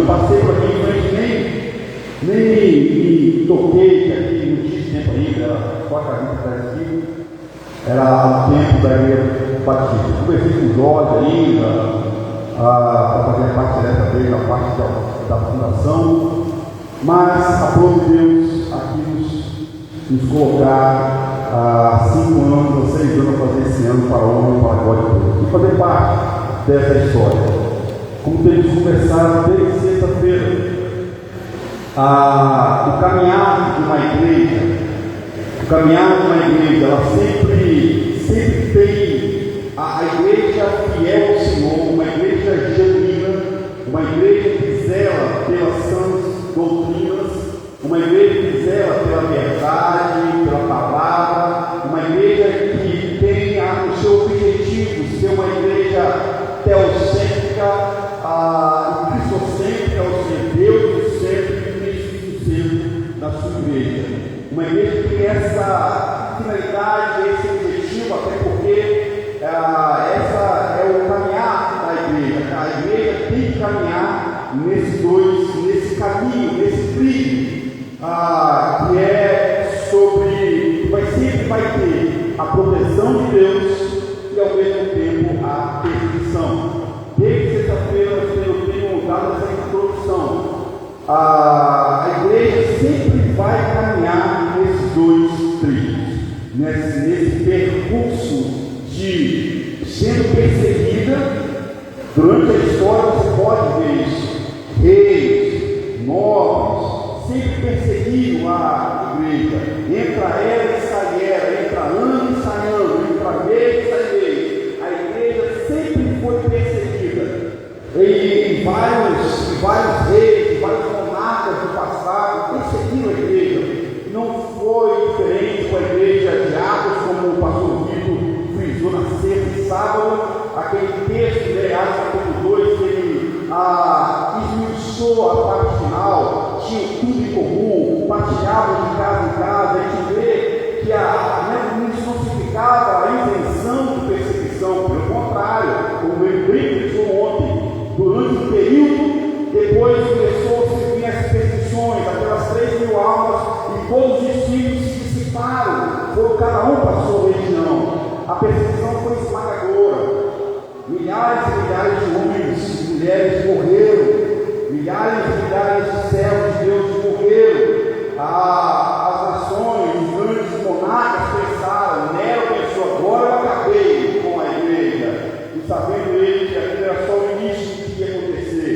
Eu passei por aqui em frente, nem me toquei, que aqui não tinha tempo ainda, era só a cabeça aqui. Era o tempo da igreja batista. Conversei com o Jorge ainda, para fazer parte dessa vez, a parte da fundação. Mas aprove Deus aqui nos colocar há 5 anos ou 6 anos a fazer esse ano para a honra e para a glória de Deus. E fazer parte dessa história. Como temos conversado desde sexta-feira, o caminhar de uma igreja, ela sempre tem a igreja fiel ao Senhor, uma igreja genuína, uma igreja que zela pelas sãs doutrinas, uma igreja que zela pela verdade, pela palavra, uma igreja que tem o seu objetivo ser uma igreja teocêntrica, cristocêntrica, ou seja, Deus sempre Cristo centro da sua igreja. Uma igreja que tem essa finalidade, esse objetivo, até porque essa é o caminhar da igreja. A igreja tem que caminhar nesse caminho, nesse trilho, que é sobre, sempre vai ter a proteção de Deus e ao mesmo tempo a perseguição. Desde sexta-feira eu tenho dado essa introdução. A igreja sempre vai caminhar nesses 2 trilhos, nesse percurso de sendo perseguida. Durante a história você pode ver isso. Reis, nobres, sempre perseguiam a igreja. Entra era e sai era, entra ano e sai ano, entra mês e sai mês. A igreja sempre foi perseguida. E vários reis, vários monarcas do passado perseguiram a igreja. Não foi diferente com a igreja de Atos, como o pastor Vitor frisou na sexta e sábado, aquele texto de Atos capítulo 2, que ele esmiuçou a parte final, tinha tudo em comum, partilhavam de casa em casa. A gente vê que isso não significava a intenção de perseguição, pelo contrário, como ele bem frisou ontem. Durante um período, depois começou a seguir as perseguições, aquelas 3.000 almas, e todos os discípulos se dissiparam, cada um para a sua região. A perseguição foi esmagadora. Milhares e milhares de homens e mulheres morreram, milhares e milhares de servos de Deus morreram. As nações, os grandes monarcas pensaram, Nero pensou, agora eu acabei com a igreja, e sabendo ele que aquilo era só o início do que ia acontecer.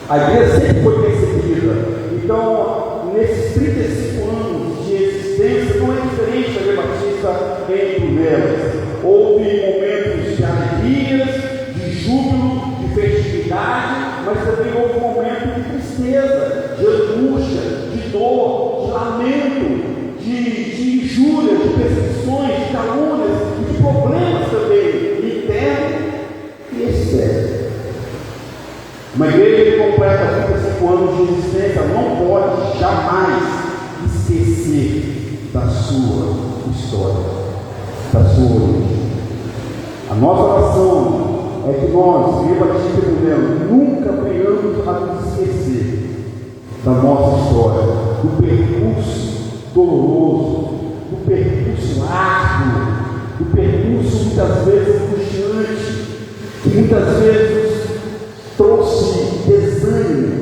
A igreja sempre foi perseguida. Então, nesses 35 anos de existência, não é diferente da igreja batista entre elas. Houve momentos de alegrias, de júbilo, de festividade, mas também houve momentos de tristeza, de angústia, de dor, de lamento, de injúria, de perseguições, de calúnias e de problemas também internos e externos. Uma igreja que completa 35 anos de existência não pode jamais esquecer da sua história, da sua origem. A nossa oração é que nós, Igreja Batista de Deus, nunca venhamos a nos esquecer da nossa história, do percurso doloroso, do percurso árduo, do percurso muitas vezes angustiante, que muitas vezes trouxe desânimo,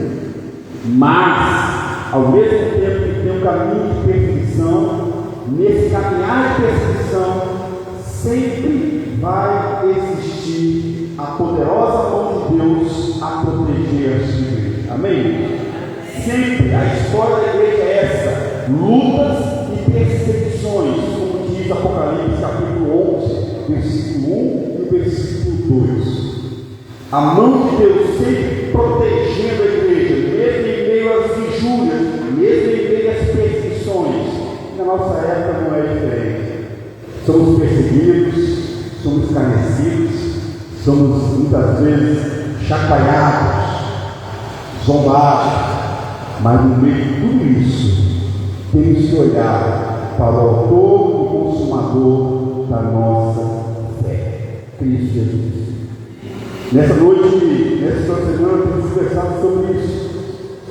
mas ao mesmo tempo que tem um caminho de perseguição, nesse caminhar de perseguição sempre vai existir a poderosa mão de Deus a proteger a sua igreja. Amém? Sempre a história da igreja é essa: lutas e perseguições, como diz Apocalipse capítulo 11, versículo 1 e versículo 2. A mão de Deus sempre protegendo a igreja, mesmo em meio às injúrias, mesmo em meio às perseguições. Na nossa época não é diferente. Somos perseguidos, somos escarnecidos, somos muitas vezes chacoalhados, zombados, mas no meio de tudo isso, temos que olhar para o autor e consumador da nossa fé, Cristo Jesus. Nessa noite, nessa semana, temos conversado sobre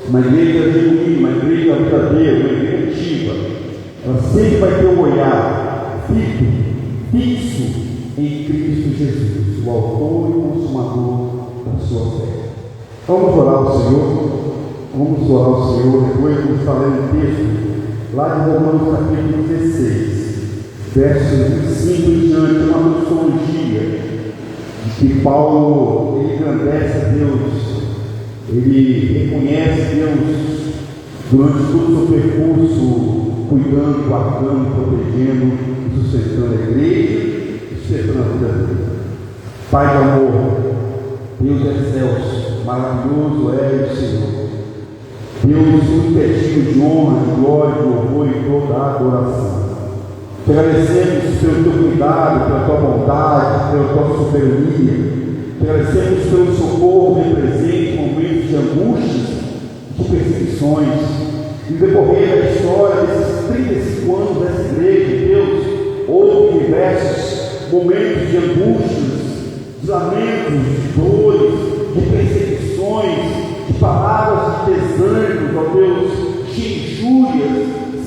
uma igreja genuína, uma igreja verdadeira, uma igreja ativa, ela sempre vai ter um olhar fixo em Cristo Jesus, o autor e consumador da sua fé. Vamos orar ao Senhor, depois vamos falar um texto lá de Romanos capítulo 16, versos 5 em diante, uma doxologia de que Paulo ele engrandece a Deus, ele reconhece Deus durante todo o seu percurso, cuidando, guardando, protegendo e sustentando a igreja, sustentando a vida dele. Pai de amor, Deus excelso, maravilhoso é o Senhor. Deus muito digno de honra, de glória, de louvor e toda a adoração. Te agradecemos pelo teu cuidado, pela tua bondade, pela tua soberania. Te agradecemos pelo socorro bem presente em momentos de angústias, de perseguições. E no decorrer da história desses 35 anos dessa igreja, Deus, houve diversos momentos de angústias, de lamentos, de dores, de perseguições, de palavras de desânimo, ó Deus, de injúrias.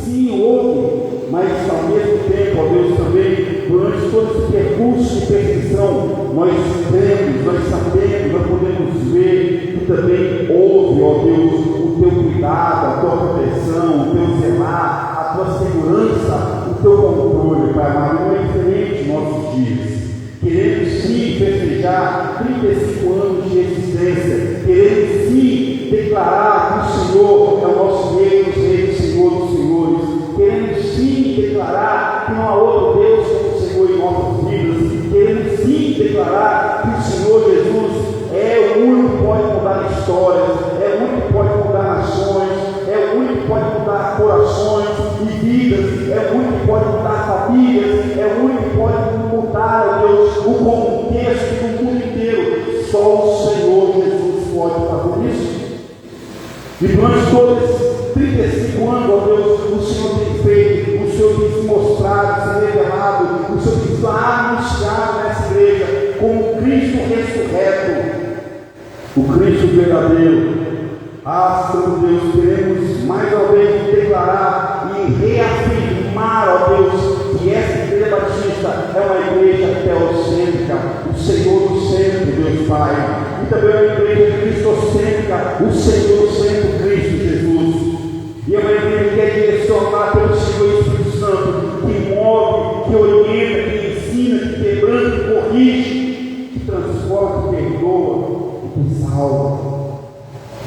Sim, houve, mas ao mesmo tempo, ó Deus, também, durante todo esse percurso de perseguição, nós vemos, nós sabemos, nós podemos ver que também houve, ó Deus, o teu cuidado, a tua proteção, o teu zelar, a tua segurança, o teu controle, Pai amado. Não é diferente nos nossos dias. Queremos sim festejar 35 anos de existência, queremos sim declarar que o Senhor é o nosso Rei dos Reis, Senhor dos Senhores. Queremos sim declarar que não há outro Deus como o Senhor em nossas vidas. Queremos sim declarar que o Senhor Jesus é o único que pode mudar histórias, é o único que pode mudar nações, é o único que pode mudar corações e vidas, é o único que pode mudar famílias, é o único que pode mudar, Deus, o contexto do mundo inteiro. Só o Senhor Jesus pode fazer isso. E durante todos esses 35 anos, ó Deus, o Senhor tem feito, o Senhor tem se mostrado, se revelado, o Senhor tem se anunciado nessa igreja como Cristo ressurreto, o Cristo verdadeiro. Ah, Senhor Deus, queremos mais uma vez declarar e reafirmar, ó Deus, que essa igreja batista é uma igreja teocêntrica, o Senhor do centro, Deus Pai. E também é uma igreja cristocêntrica, o Senhor centro, Cristo Jesus. E é uma igreja que é direcionada pelo Senhor Espírito Santo, que move, que orienta, que ensina, que quebranta, que corrige, que transforma, que perdoa e que salva.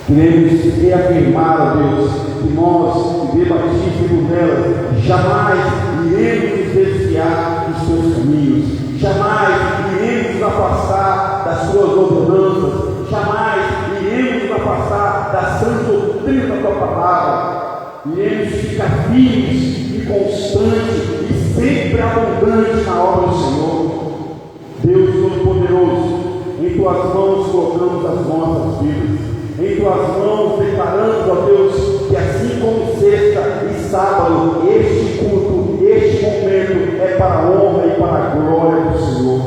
Queremos reafirmar, ó Deus, que nós, Igreja Batista e Brunelas, jamais iremos nos desviar dos teus caminhos, jamais iremos nos afastar das tuas ordenanças, jamais iremos nos afastar da sã doutrina da tua palavra. Iremos ficar firmes e constantes e sempre abundantes na obra do Senhor. Deus Todo-Poderoso, em tuas mãos colocamos as nossas vidas. Em tuas mãos declarando, ó Deus, que assim como sexta e sábado, este culto, este momento é para a honra e para a glória do Senhor.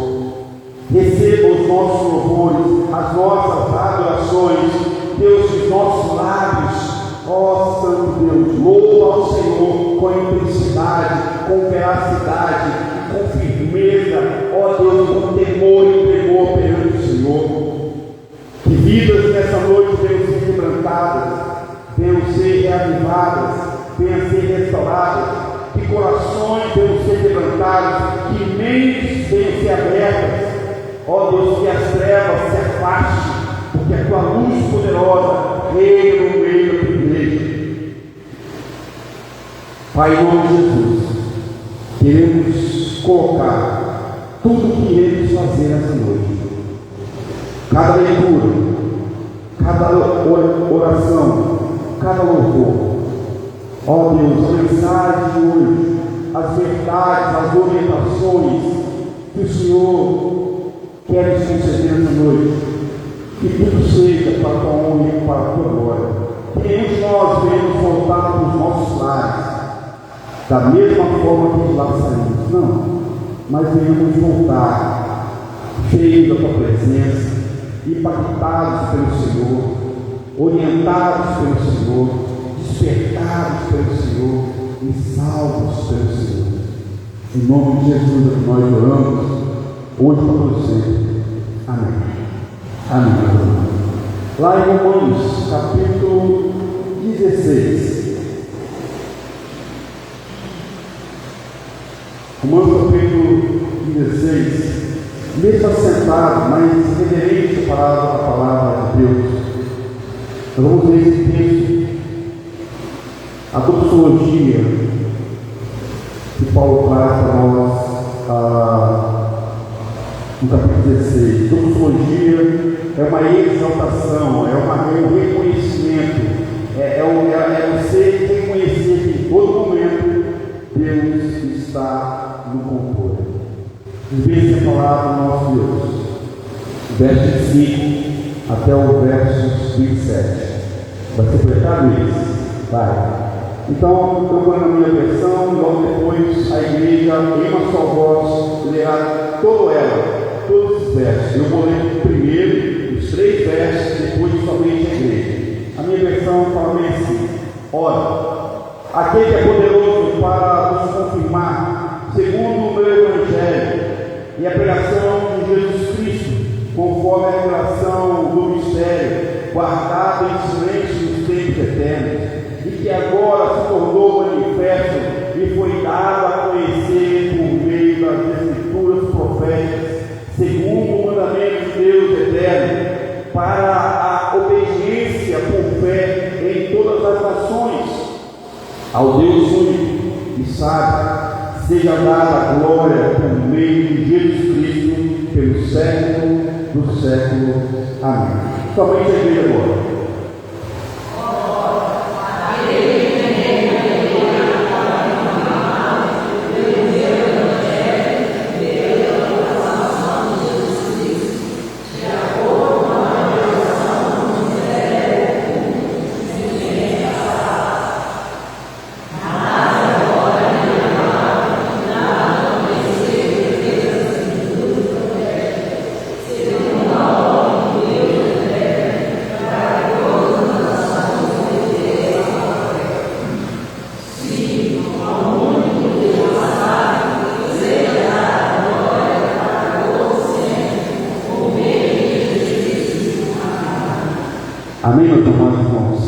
Receba os nossos louvores, as nossas adorações, Deus, os nossos lábios. Ó Santo Deus, louva ao Senhor com intensidade, com veracidade, com firmeza, ó Deus, com temor e tremor perante o Senhor. Que vidas nessa noite venham ser quebrantadas, venham ser reavivadas, venham ser restauradas, que corações venham ser quebrantados, que mentes venham ser abertas. Ó Deus, que as trevas se afastem, porque a tua luz poderosa reina no meio da tua igreja. Pai, em nome de Jesus, queremos colocar tudo o que iremos fazer nessa noite. Cada leitura, cada oração, cada louvor. Ó Deus, a mensagem de hoje, as verdades, as orientações que o Senhor quer nos conceder nessa noite, que tudo seja para a tua honra e para a tua glória. Que nenhum de nós venhamos voltar para os nossos lares da mesma forma que de lá saímos. Não, mas venhamos voltar cheios da tua presença, impactados pelo Senhor, orientados pelo Senhor, despertados pelo Senhor e salvos pelo Senhor. Em nome de Jesus é que nós oramos, hoje para você. Amém. Amém. Lá em Romanos, capítulo 16. Romanos, capítulo 16. Mesmo assentado, mas reverente à palavra de Deus. Nós vamos ler esse texto, a doxologia que Paulo traz para nós no capítulo 16. Doxologia é uma exaltação, é um reconhecimento, é você reconhecer que em todo momento Deus está no controle. Devia ser falado do nosso Deus, verso 5 até o verso 27. Vai ser completado isso? Vai. Então, eu vou na minha versão, e logo depois a igreja, em uma só voz, lerá toda ela, todos os versos. Eu vou ler primeiro os 3 versos, depois somente a igreja. A minha versão fala bem assim: ora, aquele que é poderoso para nos confirmar, segundo o meu evangelho, e a pregação de Jesus Cristo, conforme a revelação do mistério, guardado em silêncio nos tempos eternos, e que agora se tornou manifesto e foi dado a conhecer por meio das escrituras proféticas, segundo o mandamento de Deus eterno, para a obediência por fé em todas as nações, ao Deus único e sábio, seja dada a glória por meio de Jesus Cristo, pelo século do século. Amém. Somente a igreja agora. Amém, meus irmãos?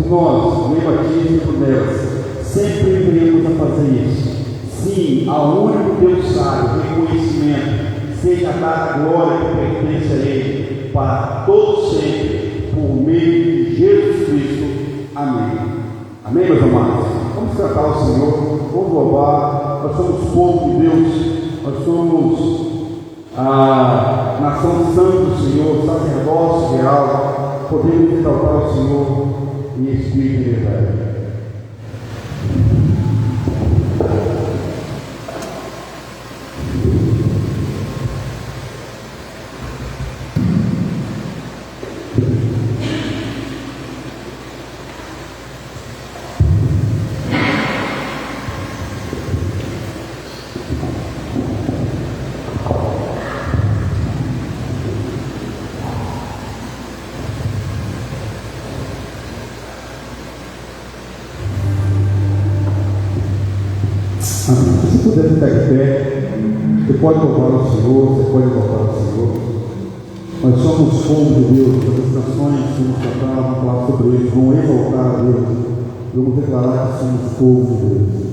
Nós, meio aqui e delas, sempre venhamos a fazer isso. Sim, ao único Deus sábio, reconhecimento, seja dada a glória que pertence a Ele, para todos sempre, por meio de Jesus Cristo. Amém. Amém, meus amados? Vamos cantar ao Senhor, vamos louvar. Nós somos povo de Deus, nós somos a nação santa do Senhor, sacerdócio real. Podemos exaltar o Senhor em espírito e verdade. Se puder ficar de pé, você pode louvar o Senhor, você pode louvar o Senhor. Nós somos povo de Deus, as canções que nos cantaram, vamos falar sobre isso, vão exaltar a Deus, vamos declarar que somos povo de Deus.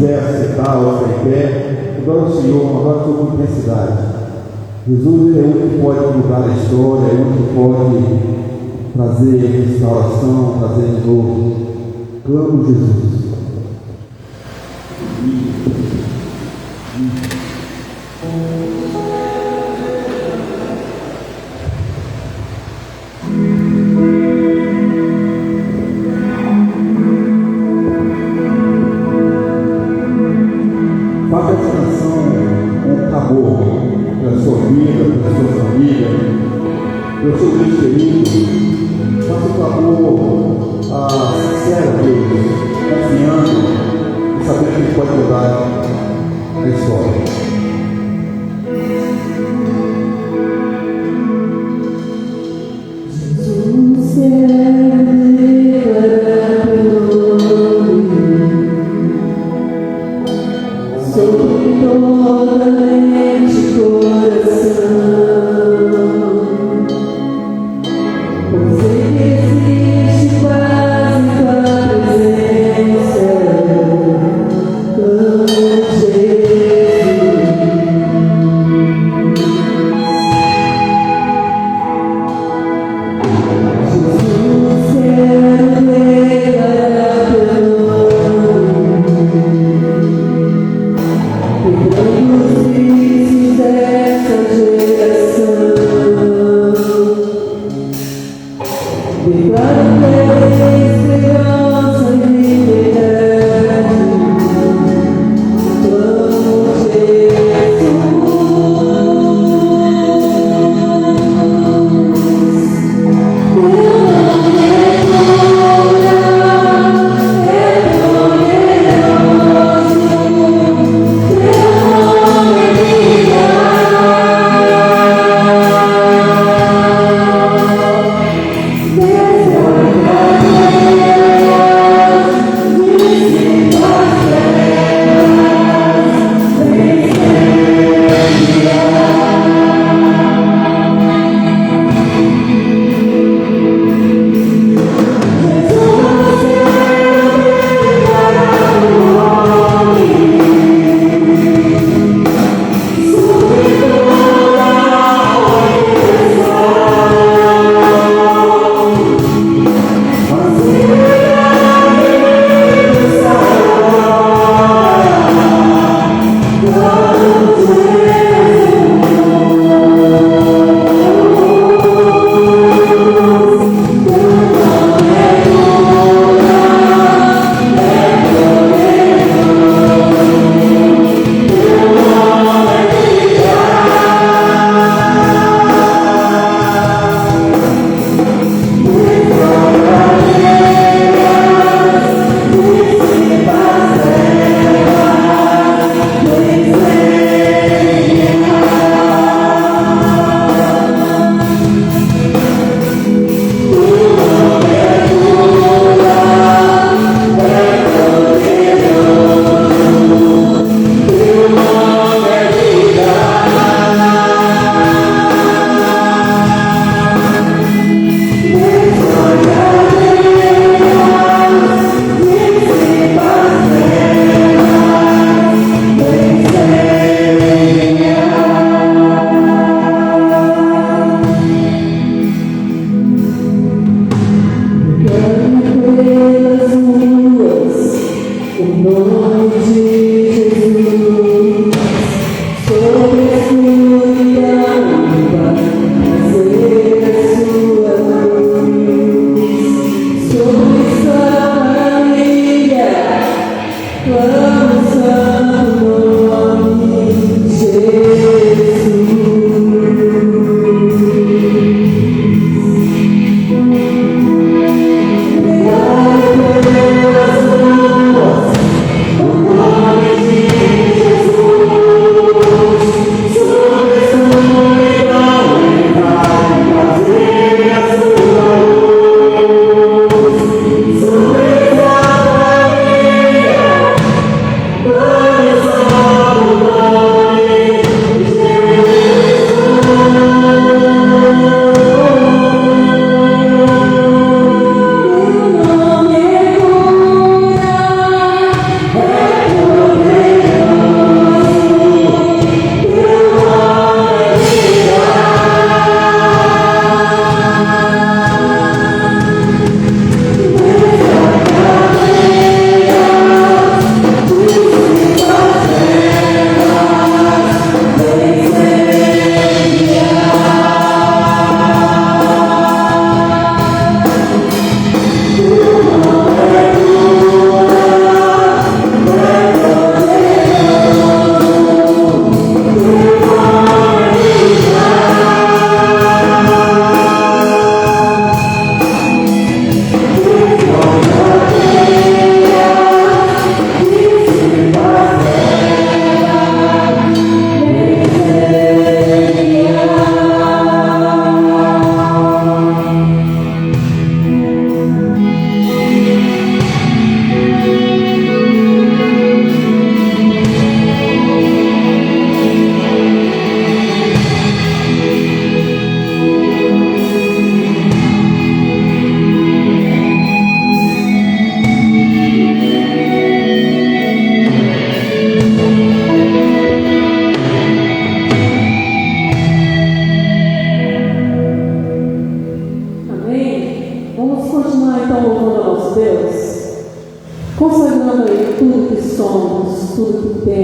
quiser aceitar ou ficar em pé, adora o Senhor, adora a sua intensidade. Jesus é o único que pode mudar a história, é o único que pode trazer restauração, trazer de novo. Clamo Jesus. Faça essa canção um clamor pela sua vida, pela sua família, pelo seu Deus querido. Faça o clamor sincero a Deus, confiando e sabendo que Ele pode mudar a história. Os dessa geração.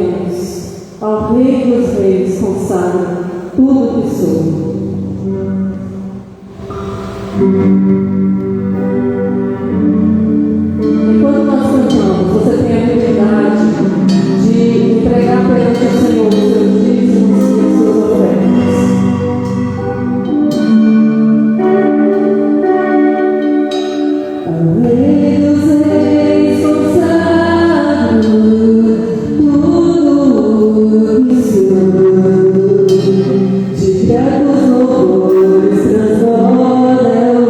salvemos. Ao Rei dos Reis consagro tudo que sou. Enquanto nós cantamos, você tem a habilidade de entregar perante o Senhor os seus dízimos e as suas ofertas. Ao Rei dos Reis consagro tudo que sou. De gratos louvores transborda o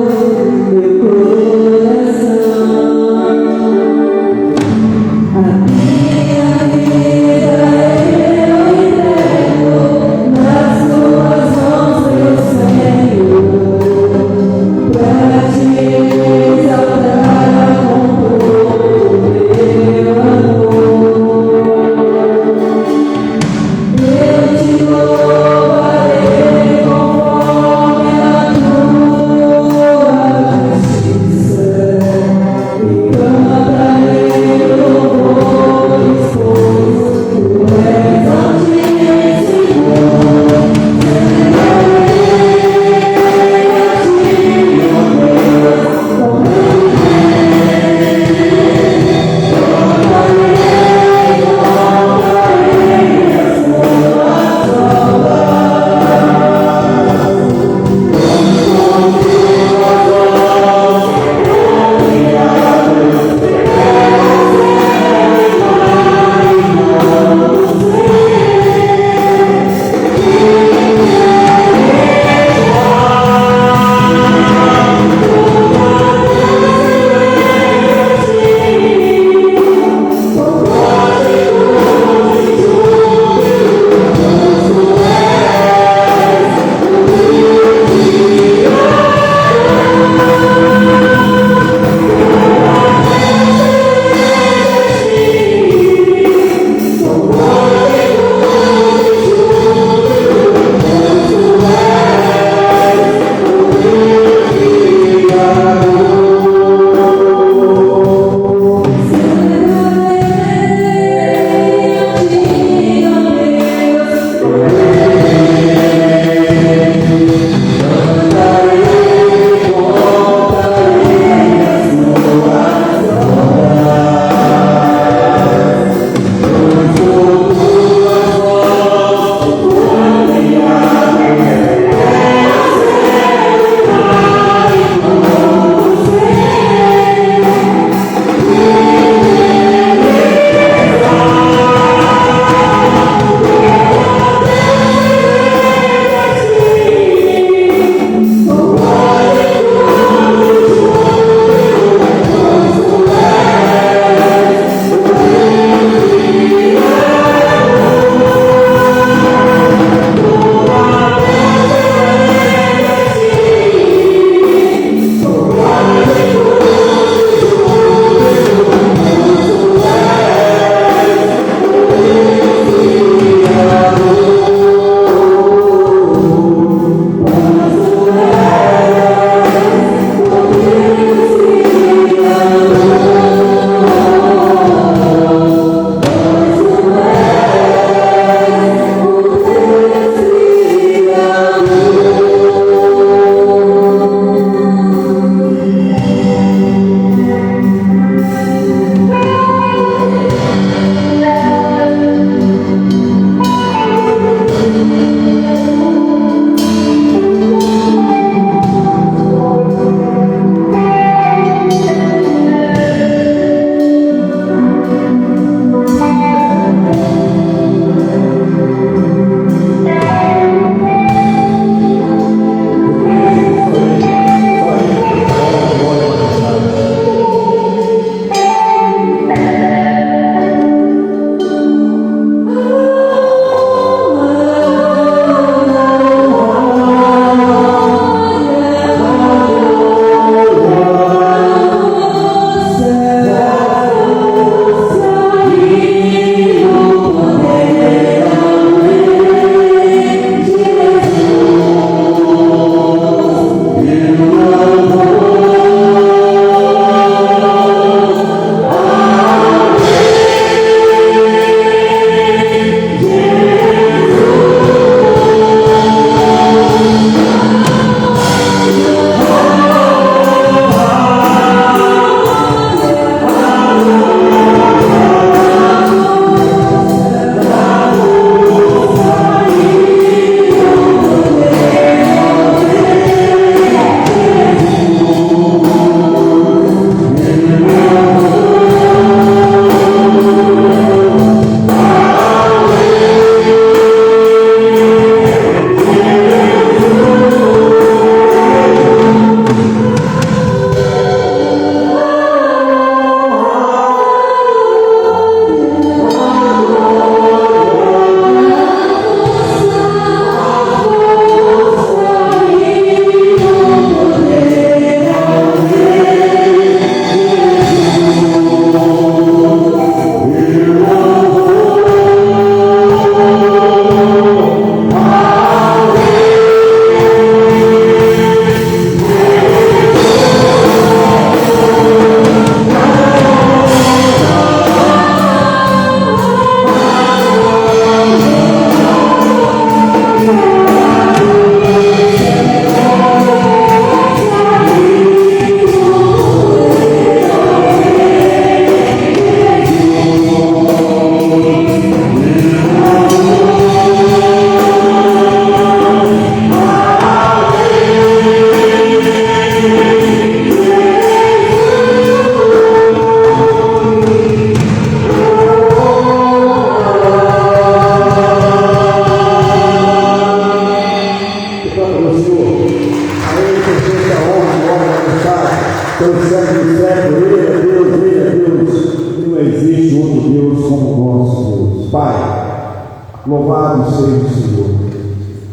Louvado seja o Senhor,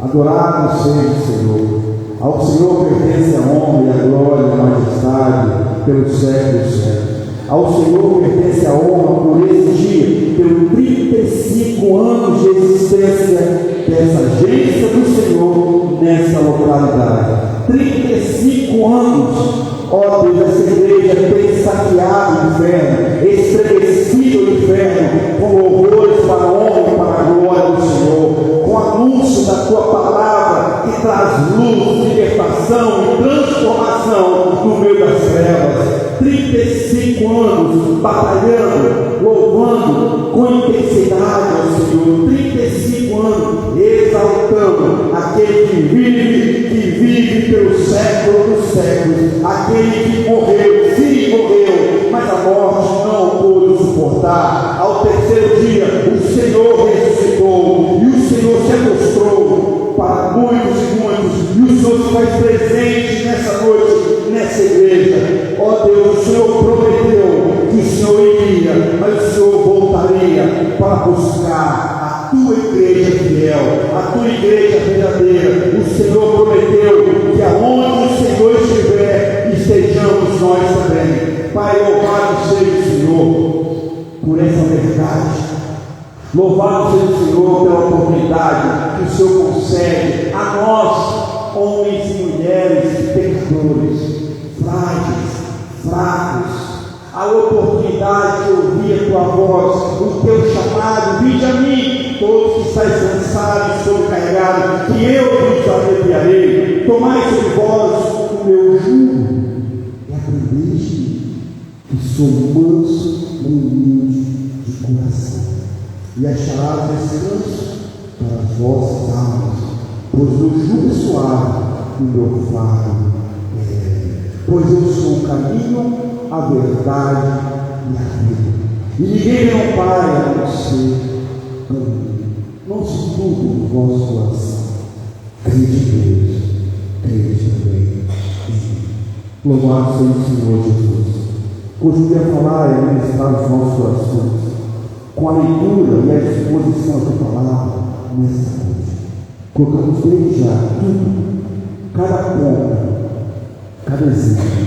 adorado seja o Senhor. Ao Senhor pertence a honra e a glória e a majestade pelos séculos dos séculos. Ao Senhor pertence a honra por esse dia, pelos 35 anos de existência dessa agência do Senhor nessa localidade. 35 anos, ó Deus, essa igreja tem saqueado o inferno, estremecido o inferno, com louvores para a honra e para a glória do Senhor, com anúncio da tua palavra que traz luz, libertação e transformação no meio das trevas. 35 anos batalhando, louvando com intensidade ao Senhor. 35 anos exaltando aquele que vive pelos séculos dos séculos, aquele que morreu, sim, morreu, mas a morte não pôde suportar. Ao terceiro dia, o Senhor ressuscitou e o Senhor se mostrou para muitos e muitos, e o Senhor se faz presente nessa noite, nessa igreja. Ó Deus, o Senhor prometeu que o Senhor iria, mas o Senhor voltaria para buscar a tua igreja fiel, a tua igreja verdadeira. O Senhor prometeu que aonde o Senhor estiver, estejamos nós também. Pai, louvado seja o Senhor por essa verdade. Louvado seja o Senhor pela oportunidade que o Senhor concede a nós, homens e mulheres pecadores, frágeis, fracos, a oportunidade de ouvir a tua voz, o teu chamado. Vinde a mim, todos que estáis cansados e sobrecarregados, que eu vos aliviarei. Tomai sobre vós o meu jugo e aprendeste que sou manso e humilde de coração, e acharás descanso para as vossas almas, pois o jugo é suave e o meu fardo é leve. Pois eu sou o caminho, a verdade e a vida, e ninguém não para a não ser a mim. Não se turbe no vosso coração, crede em Deus, crede também em mim. Louvado seja o Senhor Jesus. Hoje eu queria falar e ministrar os nossos corações com a leitura e a exposição da tua palavra nessa noite. Colocamos desde já tudo, cada ponto, cada exemplo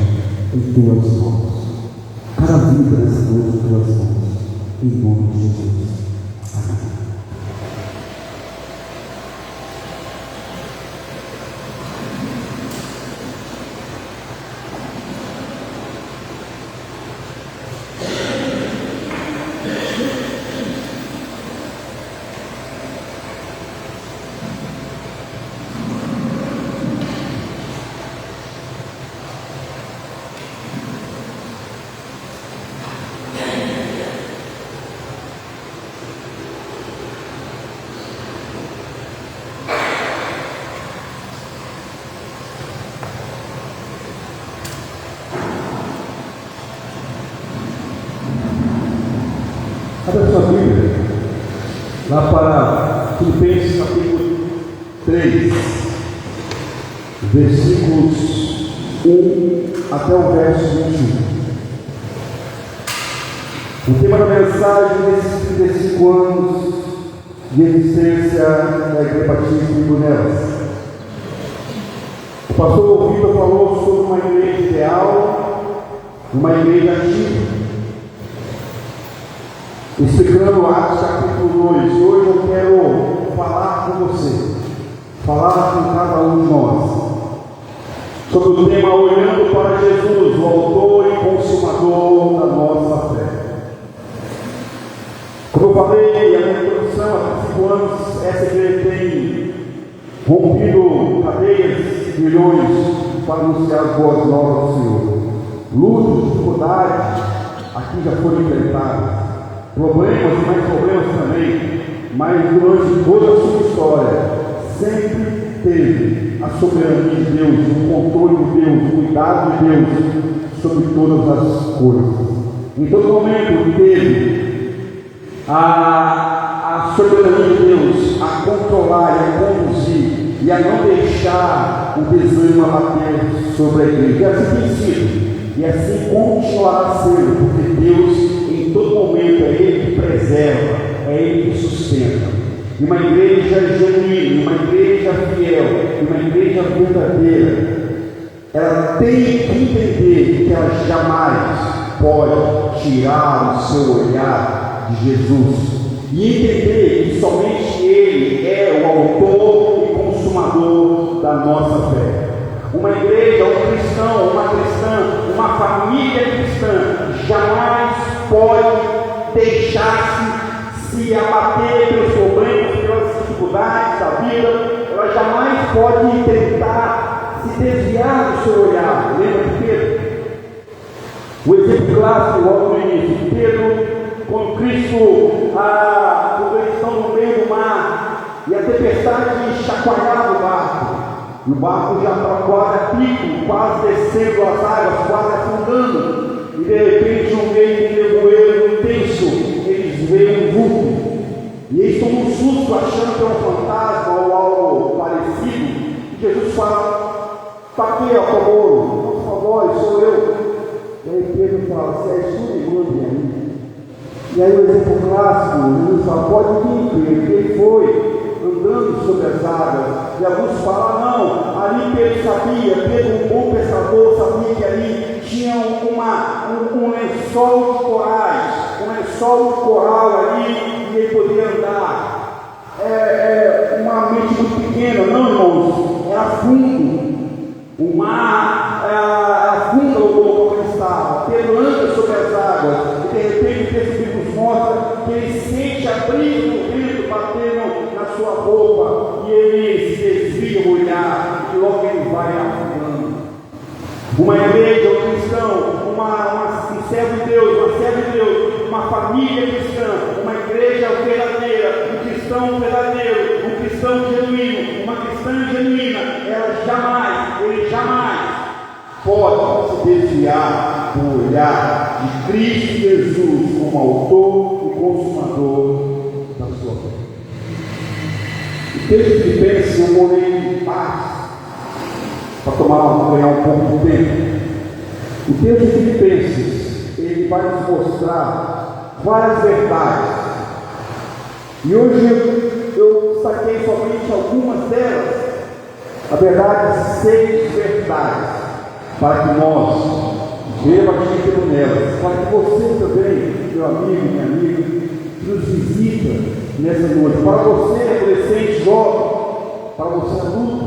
em tuas mãos, cada vida nessa noite em tuas mãos, em nome de Jesus. Amém. Abra sua Bíblia, lá para Filipenses capítulo 3, versículos 1 até o verso 21. O tema da mensagem desses 35 anos de existência da Igreja Batista de Bunelas. O pastor Vitor falou sobre uma igreja ideal, uma igreja ativa, explicando Atos capítulo 2. Hoje eu quero falar com você, falar com cada um de nós, sobre o tema olhando para Jesus, o autor e consumador da nossa fé. Como eu falei, a minha introdução há 5 anos, essa igreja tem rompido cadeias, milhões, para anunciar as boas novas do Senhor. Lutas, dificuldades, aqui já foram enfrentadas. Problemas e mais problemas também, mas durante toda a sua história, sempre teve a soberania de Deus, o controle de Deus, o cuidado de Deus sobre todas as coisas. Em todo momento teve a soberania de Deus a controlar e a conduzir e a não deixar o desânimo abater sobre a igreja. E assim tem sido, e assim continuará sendo, porque Deus em todo momento é Ele que preserva, é Ele que sustenta. uma igreja genuína, uma igreja fiel, uma igreja verdadeira, ela tem que entender que ela jamais pode tirar o seu olhar de Jesus e entender que somente Ele é o autor e consumador da nossa fé. Uma igreja, um cristão, uma cristã, uma família cristã jamais pode deixar-se abater pelos problemas, pelas dificuldades da vida. Ela jamais pode tentar se desviar do seu olhar. Lembra de Pedro? O exemplo clássico logo no início. Pedro, quando quando eles estão no meio do mar e a tempestade chacoalhava o barco. E o barco já estava quase a pico, quase descendo as águas, quase afundando. E de repente, no meio de um nevoeiro intenso, eles veem um vulto. E eles tomam um susto, achando que é um fantasma ou algo parecido. E Jesus fala: está aqui, ó, por favor, sou eu. E aí Pedro fala: se és tu, me mande aí. E aí o exemplo clássico, Jesus fala: pode vir, Pedro. Ele foi andando sobre as águas. E alguns falam: não, ali Pedro sabia, Pedro, um bom pescador, sabia que ali tinha um lençol de corais, um lençol de coral ali, e ele podia andar. Uma mente muito pequena, não, irmãos, era fundo. O mar era fundo o local que ele estava. Pedro anda sobre as águas, e de repente o texto nos mostra que ele sente a brisa do vento batendo na sua roupa, e ele se desvia o olhar, e logo ele vai afundando. Uma igreja, um cristão, um servo de Deus, uma serva de Deus, uma família cristã, uma igreja verdadeira, um cristão verdadeiro, um cristão genuíno, uma cristã genuína, ele jamais pode se desviar do olhar de Cristo Jesus como autor e consumador da sua fé. O texto de Filipenses, eu morei em paz para ganhar um pouco de tempo. O texto de Filipenses, ele vai nos mostrar várias verdades. E hoje eu saquei somente algumas delas. Na verdade, 6 verdades, para que nós debatamos nelas, para que você também, meu amigo, minha amiga, nos visita nessa noite. Para você, adolescente, jovem, para você, adulto,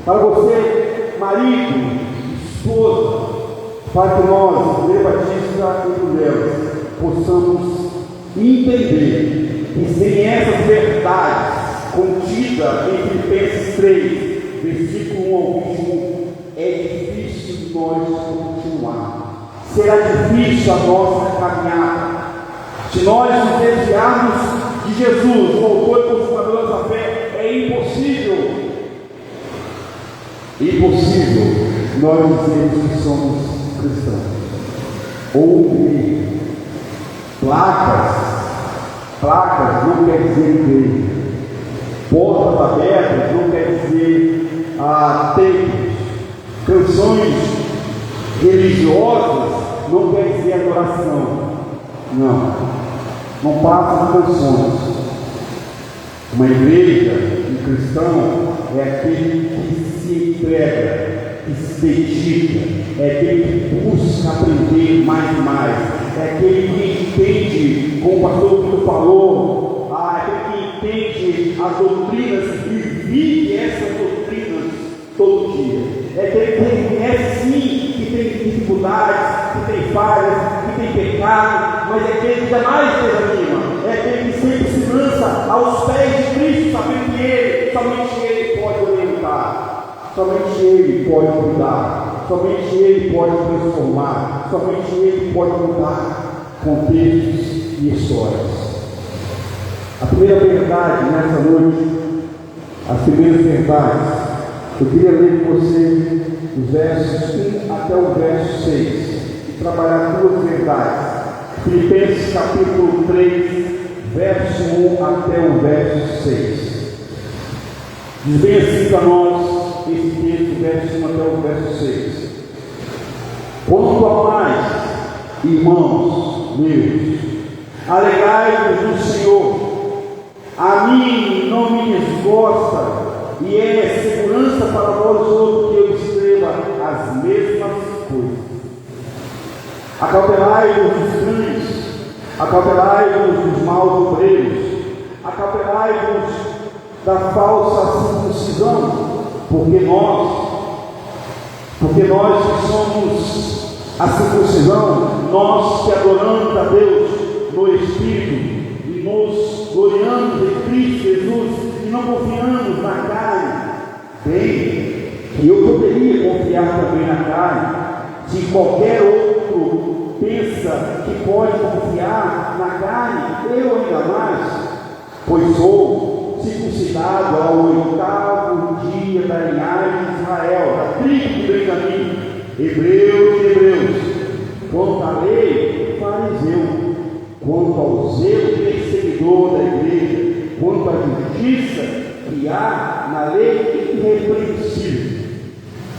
para você, marido, esposa, para que nós, debatamos nelas, possamos entender que sem essas verdades contidas em Filipenses 3, versículo 1 ao 21, é difícil nós continuar. Será difícil a nossa caminhada. Se nós nos desviarmos de Jesus, o autor e consumador da nossa fé, é impossível nós dizermos que somos cristãos. Ou placas não quer dizer igreja. Portas abertas não quer dizer templos. Canções religiosas não quer dizer adoração. Não passa de canções. Uma igreja, um cristão, é aquele que se entrega, que se dedica, é aquele que busca aprender mais e mais, é aquele que entende, como o pastor Pedro falou, é aquele que entende as doutrinas e vive essas doutrinas todo dia. É aquele que reconhece sim que tem dificuldades, que tem falhas, que tem pecado, mas é aquele que jamais desanima, é aquele que sempre se lança aos pés de Cristo, sabendo que somente Ele pode orientar, somente Ele pode cuidar, somente Ele pode transformar, somente Ele pode mudar contextos e histórias. A primeira verdade nessa noite, as primeiras verdades, eu queria ler com você os versos 1 até o verso 6 e trabalhar 2 verdades. Filipenses capítulo 3, verso 1 até o verso 6. Diz bem assim para nós esse texto, verso 1 até o verso 6. Quanto a mais, irmãos meus, alegrai-vos no Senhor. A mim não me desgosta e é segurança para vós outros que eu escreva as mesmas coisas. Acautelai-vos dos estranhos, acautelai-vos dos maus obreiros, acautelai-vos da falsa circuncisão, porque nós que somos a circuncisão, nós que adoramos a Deus no Espírito e nos gloriamos em Cristo Jesus e não confiamos na carne. Bem, que eu poderia confiar também na carne, se qualquer outro pensa que pode confiar na carne, eu ainda mais, pois sou circuncidado ao 8º dia da linhagem de Israel, da tribo de Benjamim, hebreus de hebreus, quanto à lei, fariseu, quanto ao zelo perseguidor da igreja, quanto à justiça que há na lei irrepreensível.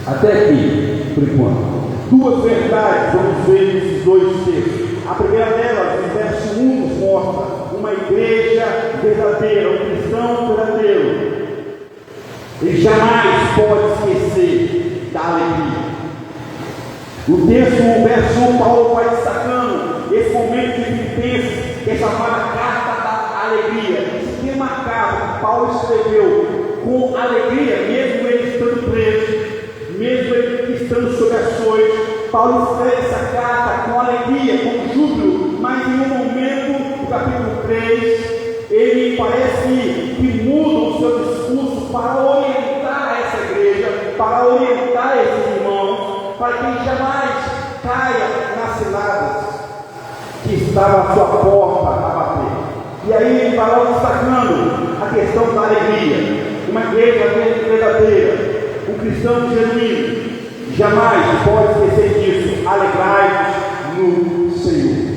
Até aqui, por enquanto. Duas verdades vamos ver nesses dois textos. A primeira delas, no verso 1, nos mostra uma igreja verdadeira, um cristão verdadeiro. Ele jamais pode esquecer da alegria. No texto, no verso 1, Paulo vai destacando esse momento de Filipenses, que é chamada carta da alegria. Esse tema carta, Paulo escreveu com alegria, mesmo ele estando preso, mesmo ele estando sob ações. Paulo escreve essa carta com alegria, com júbilo, mas em um momento, no capítulo 3, ele parece que muda o seu discurso para orientar essa igreja, para orientar esses irmãos, para que ele jamais caia nas ciladas que estava à sua porta a bater. E aí ele vai lá destacando a questão da alegria. Uma igreja verdadeira, um cristão genuíno, jamais pode esquecer disso. Alegrai-vos no Senhor.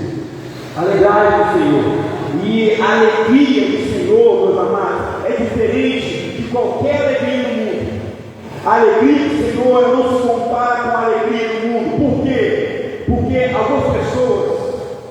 Alegrai-vos no Senhor. E a alegria do Senhor, meus amados, é diferente de qualquer alegria no mundo. A alegria do Senhor não se compara com a alegria do mundo. Por quê? Porque algumas pessoas,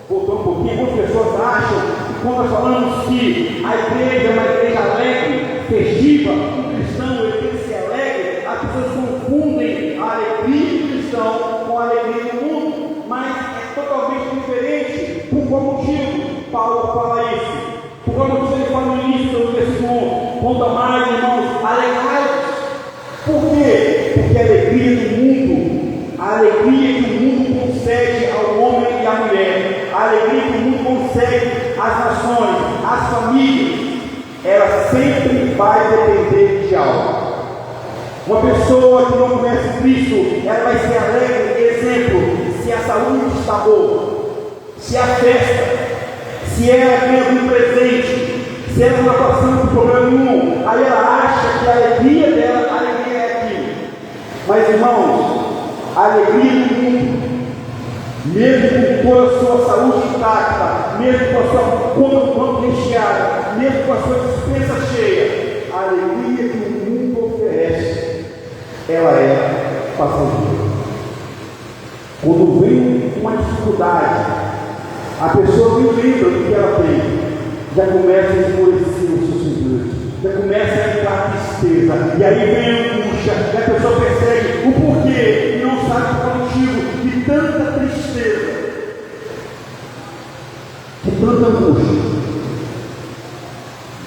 voltando um pouquinho, algumas pessoas acham que quando nós falamos que a igreja é uma igreja alegre, festiva, o cristão ele tem que ser alegre, as pessoas confundem a alegria do cristão com a alegria do mundo, mas é totalmente diferente. Por qual motivo Paulo fala isso? Por qual motivo ele fala no início do versículo 1? Quanto mais, irmãos, alegrai-vos. Por quê? Porque a alegria do mundo, a alegria que o mundo concede ao homem e à mulher, a alegria que o mundo concede às nações, às famílias, ela sempre vai depender de algo. Uma pessoa que não conhece Cristo, ela vai ser alegre, exemplo, se a saúde está boa, se a festa, se ela ganha algum presente, se ela não está passando por problema nenhum, aí ela acha que a alegria dela, a alegria é aquilo. Mas irmãos, a alegria do mundo, mesmo com toda a sua saúde intacta, mesmo com a sua conta do banco recheada, mesmo com a sua dispensa cheia, a alegria que o mundo oferece, ela é passageira. Quando vem uma dificuldade, a pessoa nem lembra do que ela tem, já começa a esmorecer o seu semblante, já começa a entrar tristeza, e aí vem a angústia, e a pessoa percebe o porquê, e não sabe qual é o motivo de tanta tristeza, de tanta angústia.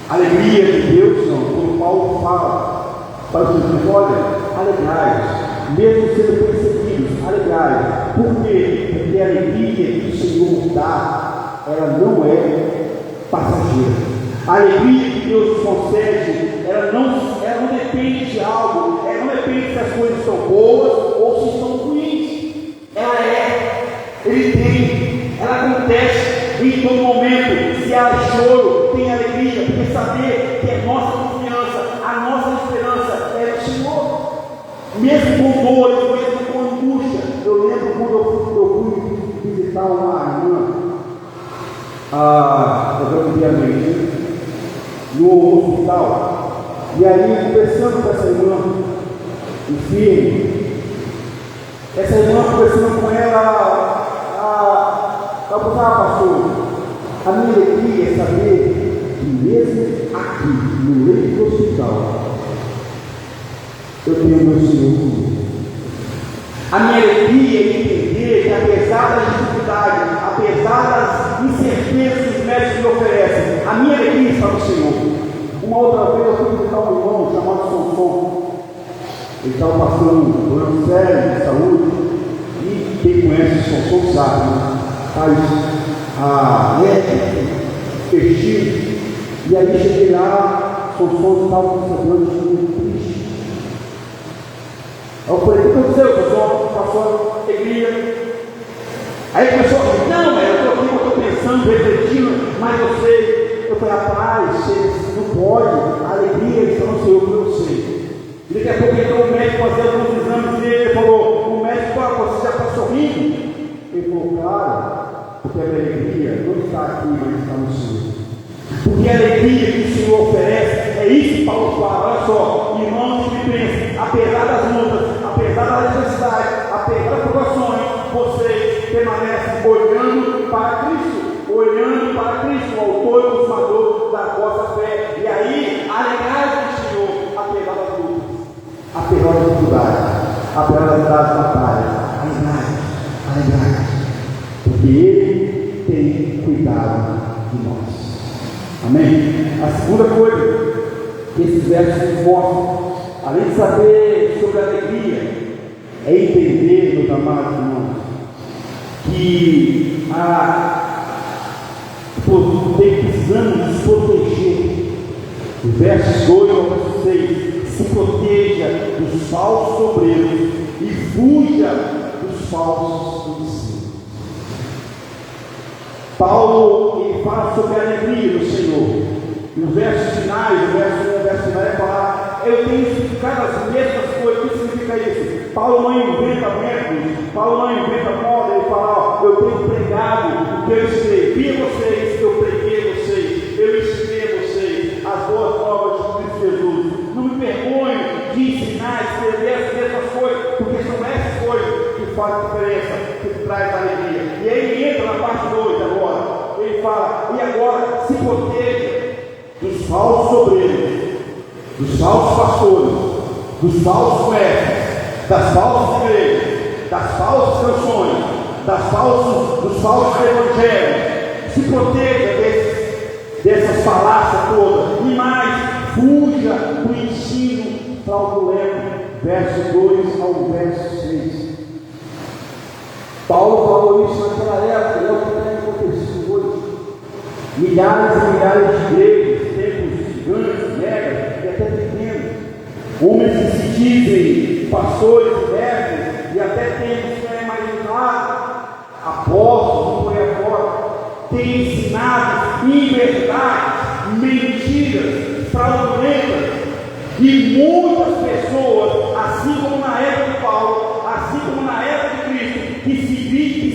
A alegria de Deus, não, quando Paulo fala para os irmãos, olha, alegrai-vos, mesmo sendo perseguidos, alegrai-vos. Por quê? Porque a alegria que o Senhor dá, ela não é passageira. A alegria que Deus nos concede, ela não depende de algo, ela não depende se as coisas estão boas ou se estão ruins. Ela Ele tem, ela acontece em todo momento. Se há choro, tem alegria, porque saber que a nossa confiança, a nossa esperança é no Senhor. Mesmo com dor, mesmo com angústia. Eu lembro quando eu fui visitar uma irmã, no hospital, e aí conversando com essa irmã enferma, essa irmã conversando com ela, pastor, a minha alegria é saber que mesmo aqui, no leito do hospital, eu tenho meu Senhor comigo. A minha alegria é entender que, apesar das dificuldades, apesar das incertezas que os médicos me oferecem, a minha alegria está no Senhor. Uma outra vez eu fui visitar um irmão chamado Sonson. Ele estava passando um problema sério de saúde. E quem conhece o Sonson sabe, né? Faz a peixinho. E aí cheguei lá, Sonson estava com essa dor muito triste. Aí eu falei: o que aconteceu? O pessoal passou alegria. Aí começou a dizer: não, eu estou aqui, eu estou pensando, refletindo, mas eu sei. Eu falei: rapaz, você não pode, a alegria está no Senhor, eu sei. E daqui a pouco entrou o médico fazer alguns exames e ele falou: o médico falou: você já está sorrindo? Ele falou: claro, porque a minha alegria não está aqui, mas está no Senhor. Porque a alegria que o Senhor oferece, é isso que Paulo fala. Olha só, irmãos que pensam, apesar das lutas, apesar da necessidade, apesar das provações, vocês permanecem olhando para Cristo, o autor e consumador da vossa fé. E aí, alegrai-vos no Senhor, apesar das lutas, apesar das dificuldades, apesar das batalhas. Alegrai-vos, porque Ele tem cuidado de nós. Amém? A segunda coisa que esses versos mostram, além de saber sobre a alegria, é entender, meus amados irmãos, que precisamos nos proteger. Os versos 2 ao verso 6: se proteja dos falsos obreiros e fuja dos falsos ensinos. Paulo ele fala sobre a alegria do Senhor. Nos versos finais, o verso final é falar: eu tenho explicado as mesmas coisas. O que significa isso? Paulo não inventa métodos, Paulo não inventa moda. Ele fala: eu tenho pregado o que eu escrevi a vocês, eu preguei a vocês, eu ensinei a vocês as boas novas de Cristo Jesus. Não me vergonho de ensinar, escrever as mesmas coisas, porque são essas coisas que fazem diferença, que traz alegria. E aí ele entra na parte 2 agora. Ele fala: e agora se proteja dos falsos obreiros, dos falsos pastores, dos falsos mestres, das falsas igrejas, das falsas canções, dos falsos evangelhos. Se proteja dessas falácias todas. E mais, fuja do ensino fraudulento. Verso 2 ao verso 6. Paulo falou isso naquela época, é o que tem acontecido hoje. Milhares e milhares de igrejas, templos gigantes, megas e até pequenos, homens que se dizem pastores, mestres, e até templos que é imaginado, apóstolos, por aí afora, têm ensinado inverdades, mentiras, fraudulentas, e muitas pessoas, assim como na época de Paulo, assim como na época de Cristo, que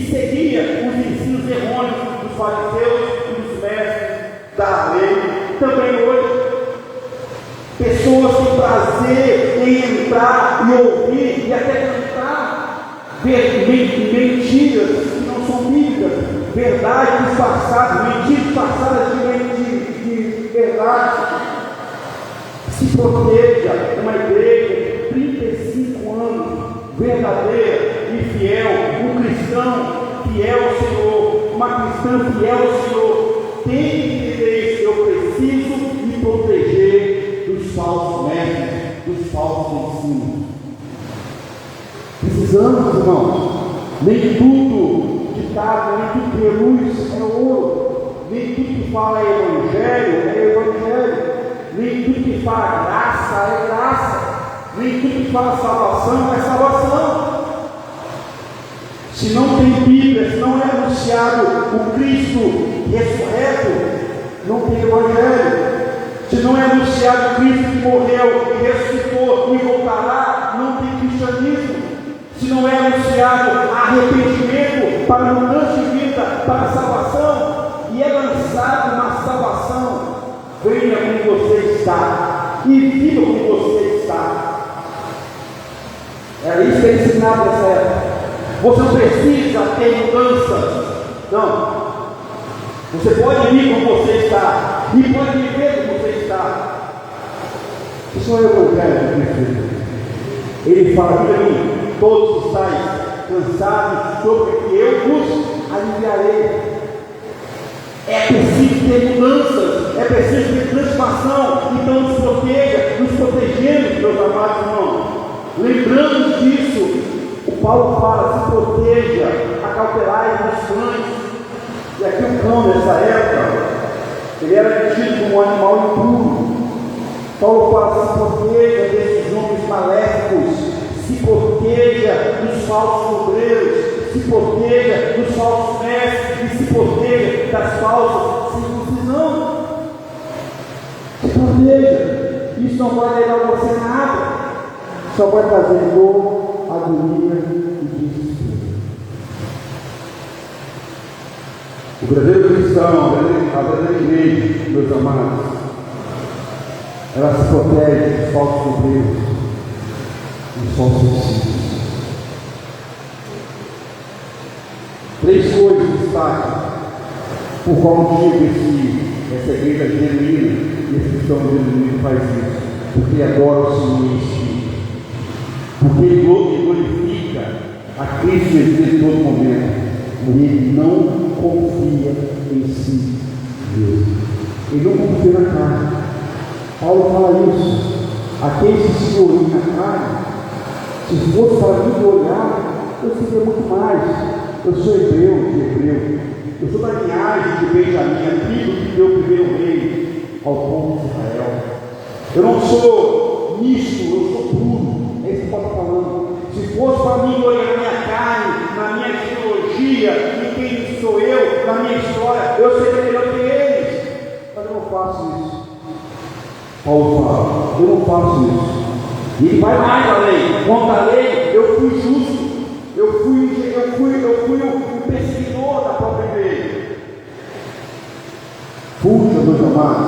seguia os ensinos errôneos dos fariseus e dos mestres da lei, também hoje, pessoas têm prazer em entrar e ouvir e até cantar mentiras que não são bíblicas, verdades disfarçadas, mentiras disfarçadas de verdade. Se proteja uma igreja de 35 anos, verdadeira e fiel, um cristão fiel ao Senhor, uma cristã fiel ao Senhor, tem que entender isso. Eu preciso me proteger dos falsos mestres, dos falsos ensinos. Precisamos, irmãos. Nem tudo que está, nem tudo que é luz é ouro, nem tudo que fala é evangelho. Nem tudo que fala graça é graça, nem tudo que fala salvação é salvação. Se não tem Bíblia, se não é anunciado o Cristo ressurreto, não tem Evangelho. Se não é anunciado o Cristo que morreu e ressuscitou e voltará, não tem cristianismo. Se não é anunciado arrependimento para mudança de vida, para salvação, e é lançado na salvação, venha como você está e viva como você está. Era isso que é ensinado nessa época. Você não precisa ter mudança. Não. Você pode vir como você está. e pode viver como você está. Isso é o Evangelho de Cristo. Ele fala para mim: todos estáis cansados, sobre que eu vos aliviarei. É preciso ter mudanças, é preciso ter transformação. Então nos proteja, nos protegemos, meus amados irmãos. Lembrando disso, o Paulo fala: se proteja, acautelai dos cães. E aqui o cão, nessa época, ele era tido como um animal impuro. Paulo fala: se proteja desses homens maléficos, se proteja dos falsos obreiros, se proteja dos falsos mestres, e se proteja das falsas circuncisões. Se proteja. Isso não vai levar você a nada, só vai trazer dor, agonia e desespero. O verdadeiro cristão, a verdadeira igreja, meus amados, ela se protege dos falsos obreiros, dos falsos discípulos. Três coisas destacam por qual motivo essa igreja genuína, esse cristão genuíno faz isso. Porque adora o Senhor em Espírito, porque ele glorifica a Cristo Jesus em todo momento, e ele não confia em si mesmo, ele não confia na carne. Paulo fala isso: aqueles que se gloriam na carne, se fosse para mim gloriar, eu seria muito mais. Eu sou hebreu de Hebreu, eu sou da linhagem de Benjamim, a tribo que deu o primeiro rei ao povo de Israel. Eu não sou misto, eu sou puro. É isso que Paulo está falando. Se fosse para mim gloriar na minha carne, na minha genealogia, em quem sou eu, na minha história, eu seria melhor que eles. Mas eu não faço isso. Paulo fala: eu não faço isso. E ele vai mais além. Quanto à lei, eu fui justo. Eu fui o perseguidor da própria igreja. Fuja, meus amados,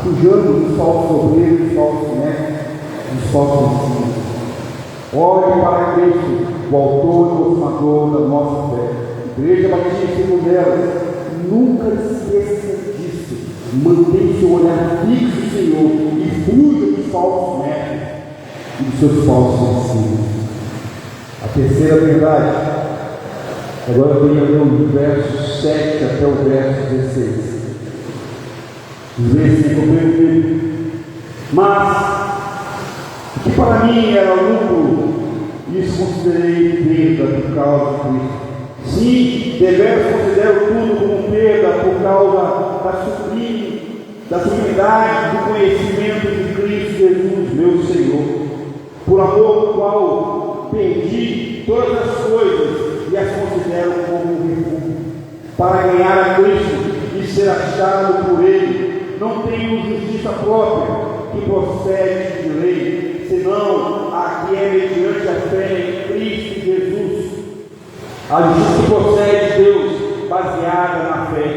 fujando dos falsos obreiros, dos falsos mestres, dos falsos ensinos. Olhe para Cristo, o autor e consumador da nossa fé. Igreja Batista e Mulheres, nunca esqueça disso. Mantenha seu olhar fixo no Senhor e fuja dos falsos mestres e dos seus falsos ensinos. A terceira verdade, agora eu venho ler o verso 7 até o verso 16. Diz assim comigo: mas o que para mim era lucro, isso considerei perda por causa de Cristo. Sim, deveras considero tudo como perda por causa da sublimidade do conhecimento de Cristo Jesus, meu Senhor, por amor do qual perdi todas as coisas e as considero como refúgio, para ganhar a Cristo e ser achado por Ele. Não tenho justiça própria que procede de lei, senão a que é mediante a fé em Cristo Jesus. A justiça que procede de Deus, baseada na fé,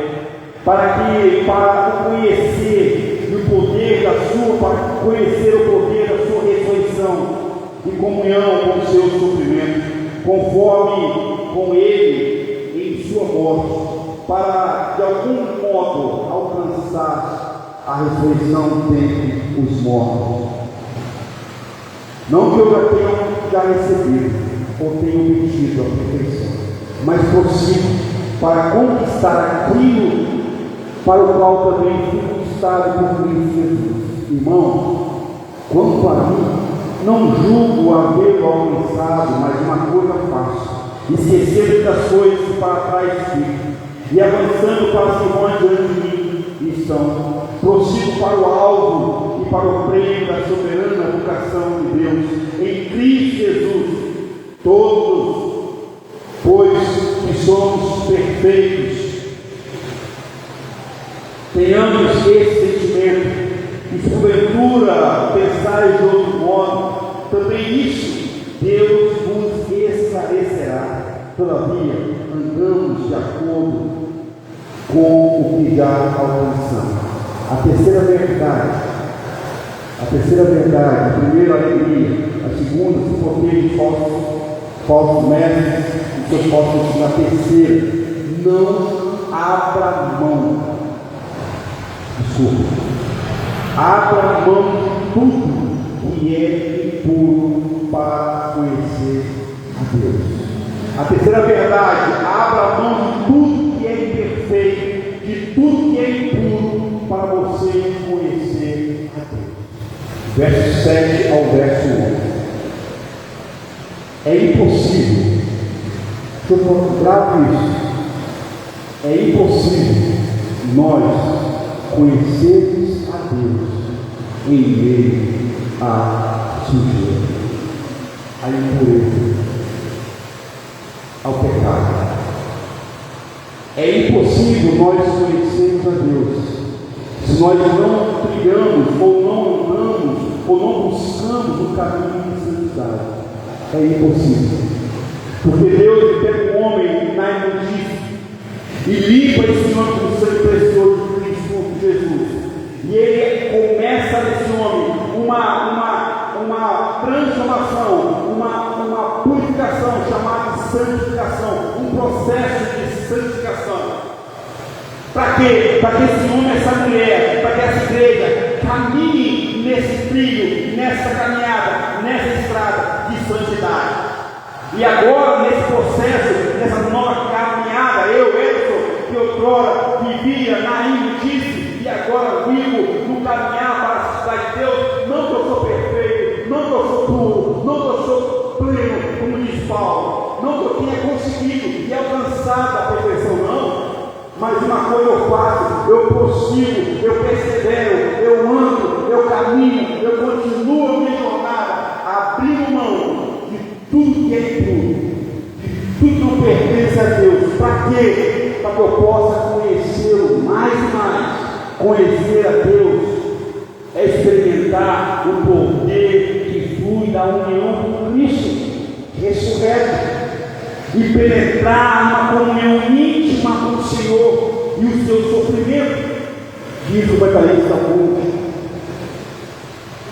para conhecer o poder da sua ressurreição, em comunhão com o seu sofrimento, conforme com ele em sua morte, para de algum modo alcançar a ressurreição dentre os mortos. Não que eu já recebido ou tenha obtido a perfeição, mas prossigo para conquistar aquilo para o qual também fui conquistado por Cristo Jesus. Irmão, quanto a mim, não julgo haver alcançado, mas uma coisa faço: esquecer das coisas que para trás ficam, e avançando para os que vão adiante de mim estão, prossigo para o alvo e para o prêmio da soberana vocação de Deus em Cristo Jesus. Todos, pois que somos perfeitos, tenhamos esse sentimento. E se porventura pensais de outro modo, também isso Deus vos esclarecerá. Todavia, andamos de acordo com o que já alcançamos. A terceira verdade, a primeira, a alegria; a segunda, se proteger de falsos mestres e seus falsos ensinos. A terceira, não abra mão. Desculpa. Abra mão de tudo que é impuro para conhecer a Deus. A terceira verdade: abra mão de tudo que é imperfeito, de tudo que é impuro, para você conhecer a Deus. Verso 7 ao verso 11. É impossível, deixa eu gravo isso, é impossível nós conhecermos a Deus em meio à sujeira, à impureza, ao pecado. É impossível nós conhecermos a Deus se nós não brigamos, ou não andamos, ou não buscamos o caminho de santidade. É impossível, porque Deus pega o homem na imundícia e limpa esse homem com o sangue precioso de Cristo Jesus, e ele começa nesse homem uma transformação, uma purificação chamada de santificação, um processo de santificação. Para quê? Para que esse homem, essa mulher, para que essa igreja caminhe nesse trilho, nessa caminhada, nessa estrada de santidade. E agora, nesse processo, nessa nova caminhada, que outrora vivia na imundície, e agora vivo no caminhar para a cidade de Deus, não que eu sou perfeito, não que eu sou puro, não que eu sou pleno, como diz Paulo, não que eu tenha conseguido e alcançado a perfeição, não. Mas uma coisa eu faço, eu prossigo, eu persevero, eu ando, eu caminho, eu continuo a minha jornada, abrindo mão de tudo que é impuro, de tudo que não pertence a Deus. Para quê? Para que eu possa conhecê-lo mais e mais. Conhecer a Deus é experimentar o poder que flui da união com Cristo ressurreto, e penetrar numa comunhão íntima com o Senhor e o seu sofrimento, diz o Batalhista Ponte.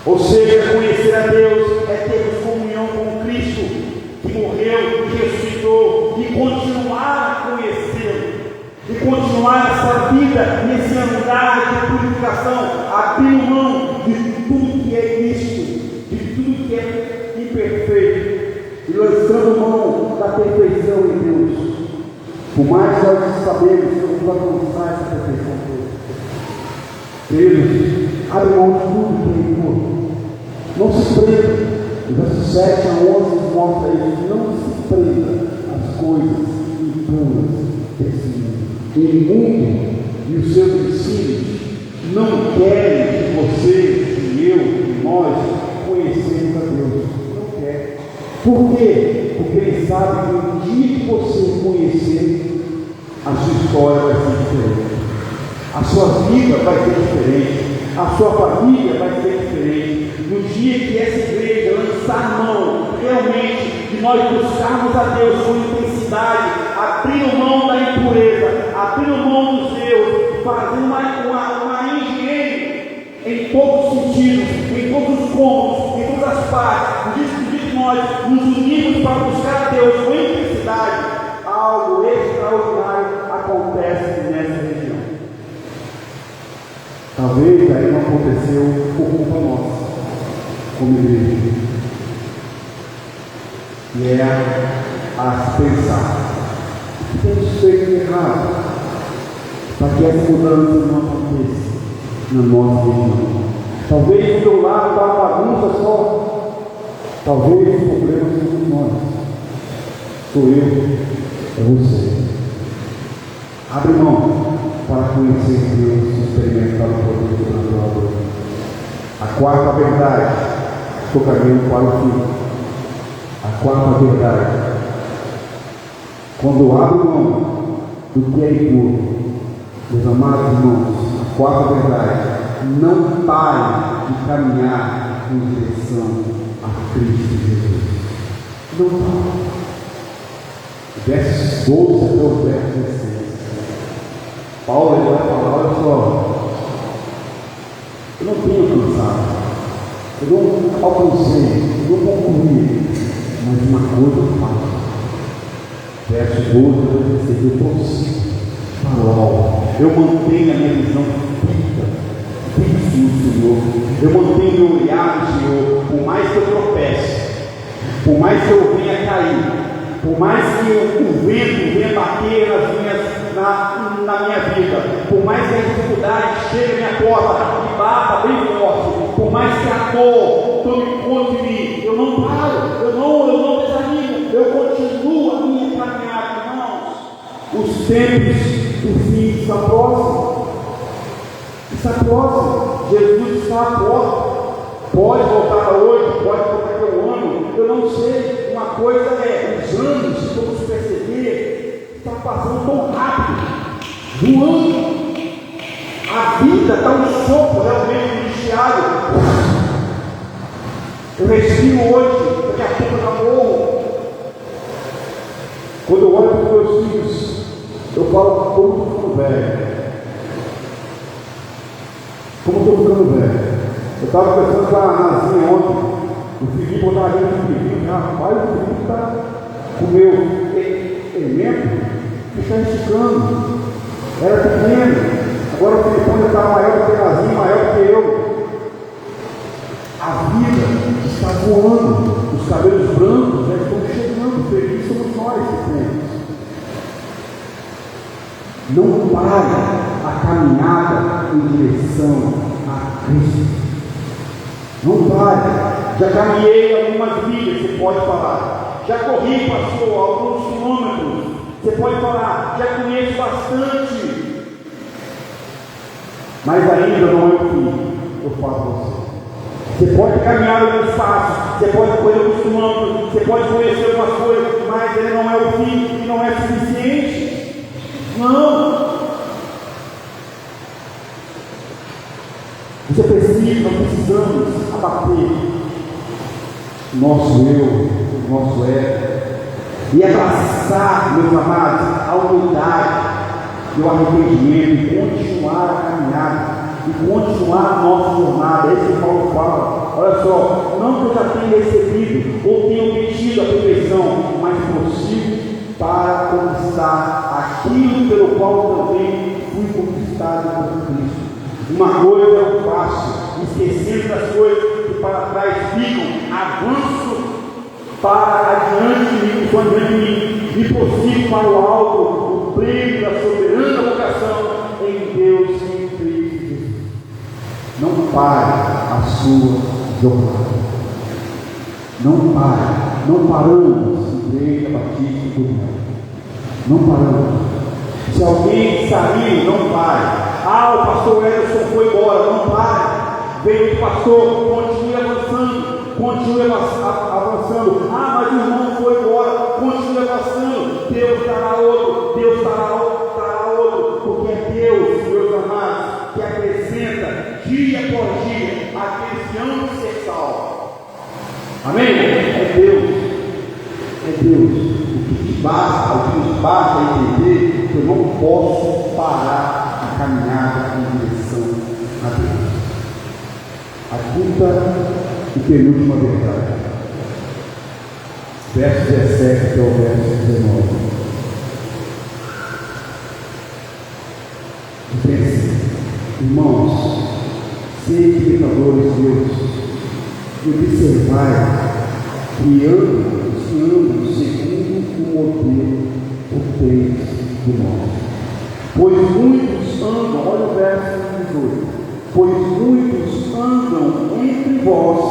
Ou seja, conhecer a Deus é ter comunhão com Cristo, que morreu, que ressuscitou, e continuar a conhecê-lo, e continuar essa vida, nesse andar de purificação, abrindo mão de tudo que é início, de tudo que é imperfeito, e lançando mão da perfeição em Deus. Por mais que nós sabemos que não vamos alcançar essa perfeição toda, queridos, abre mão de tudo que é impuro. Não se prenda. O verso 7 a 11 mostra isso. Não se prenda às coisas impuras desse mundo. O mundo e os seus ensinos não querem que você, que eu, que nós conhecemos a Deus. Não quer. Por quê? Porque ele sabe que no dia que você conhecer, a sua história vai ser diferente, a sua vida vai ser diferente, a sua família vai ser diferente. No dia que essa igreja lançar mão realmente de nós buscarmos a Deus com intensidade, abrindo mão da impureza, abrindo mão dos erros, fazendo uma higiene em todos os sentidos, em todos os cômodos, em todas as partes, no dia que nós nos unimos para buscar a Deus com intensidade, algo extraordinário acontece nessa região. Talvez aí não aconteceu por culpa nossa, como igreja. E é a se pensar: o que temos feito de errado para que essa mudança não aconteça na nossa região? Talvez do teu lado está uma bagunça só. Talvez o problema seja nós. Sou eu, é você. Abre mão para conhecer Deus e experimentar o poder do natural. A quarta verdade, estou caminhando para o fim. A quarta verdade: quando abre mão do que é impuro, meus amados irmãos, a quarta verdade: não pare de caminhar em direção a Cristo Jesus. Não pare. Versos 12 até o verso 16. Paulo vai falar: olha só, eu não tenho alcançado, eu não alcancei, eu não concluí, mas uma coisa eu faço. Verso 12 até o 16. Eu prossigo para o alto, eu mantenho a minha visão fixa fixo no Senhor, eu mantenho meu olhar no Senhor, por mais que eu tropece, por mais que eu venha cair, por mais que o vento venha bater na minha vida, por mais que a dificuldade chegue à minha porta e bata bem forte, por mais que a dor tome conta de mim, eu não paro, eu não desanimo, eu continuo a minha caminhada, irmãos. Os tempos do fim estão próximos. Está próximo. Jesus está à porta. Pode voltar hoje, pode voltar daqui a um ano, eu não sei. Uma coisa é, os anos, se vamos perceber, está passando tão rápido, voando. A vida está um sopro realmente iniciado. Eu respiro hoje, daqui a pouco eu já morro. Quando eu olho para os meus filhos, eu falo como estou ficando velho. Como estou ficando velho. Eu estava pensando com a Nazinha ontem, o Felipe estava vendo o Felipe, rapaz, o Felipe está com o meu elemento que está esticando. Era pequeno, agora o Felipe está maior do que a Nazinha, maior do que eu. A vida está voando, os cabelos brancos já estão chegando, felizes somos nós que temos. Não pare a caminhada em direção a Cristo. Não pare. Já caminhei algumas milhas, você pode falar. Já corri, pastor, alguns quilômetros, você pode falar. Já conheço bastante. Mas ainda não é o fim, eu falo a você. Você pode caminhar alguns passos, você pode correr alguns quilômetros, você pode conhecer algumas coisas, mas ele não é o fim e não é suficiente. Não. Você precisa, nós precisamos abater o nosso eu, o nosso ego, e abraçar, meus amados, a humildade e o arrependimento, e continuar a caminhada, e continuar a nossa jornada. Esse que Paulo fala. Olha só, não que eu já tenha recebido ou tenha obtido a perfeição, mas prossigo para conquistar aquilo pelo qual também fui conquistado por Cristo. Uma coisa eu faço, esquecendo das coisas que para trás ficam, avanço para adiante de mim, e prossigo para o alto, o prêmio da soberana vocação em Deus em Cristo Jesus. Não pare a sua jornada. Não pare. Não paramos, Igreja Batista do Mundo. Não paramos. Se alguém sair, não pare. O pastor Ederson foi embora, não pare. Veio o pastor, continue avançando, continue avançando. Mas o irmão foi embora, continue avançando. Deus dará outro, Deus dará outro, porque é Deus, meus amados, que acrescenta dia por dia aqueles que amam ser salvos. Amém? É Deus. É Deus. O que nos basta entender que eu não posso parar a caminhada em direção a Deus. A quinta e penúltima verdade. Verso 17 até o verso 19. Pense, irmãos, sede imitadores de Deus, e observai que andam segundo o modelo por três do nosso. Pois muitos andam, olha o verso 18, pois muitos andam entre vós,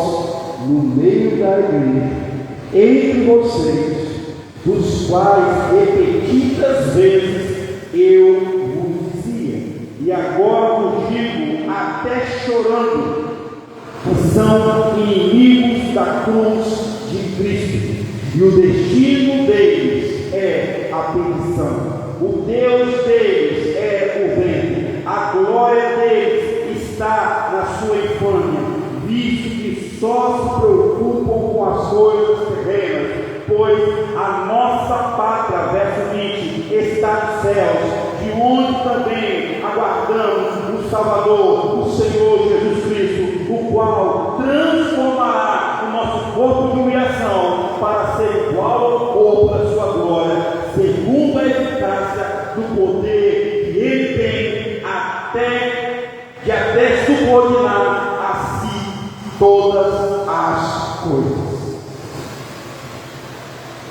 no meio da igreja, entre vocês, dos quais repetidas vezes eu vos dizia, e agora vos digo, até chorando, que são inimigos da cruz de Cristo, e o destino deles é a perdição. O Deus deles é o vento, a glória deles está na sua infâmia, visto que só se preocupam com as coisas terrenas, pois a nossa pátria, verso 20, está nos céus, de onde também aguardamos o Salvador, o Senhor Jesus Cristo, o qual transformará o nosso corpo de humilhação para ser igual ao corpo da sua glória, segundo a eficácia do poder que ele tem, até suportar todas as coisas.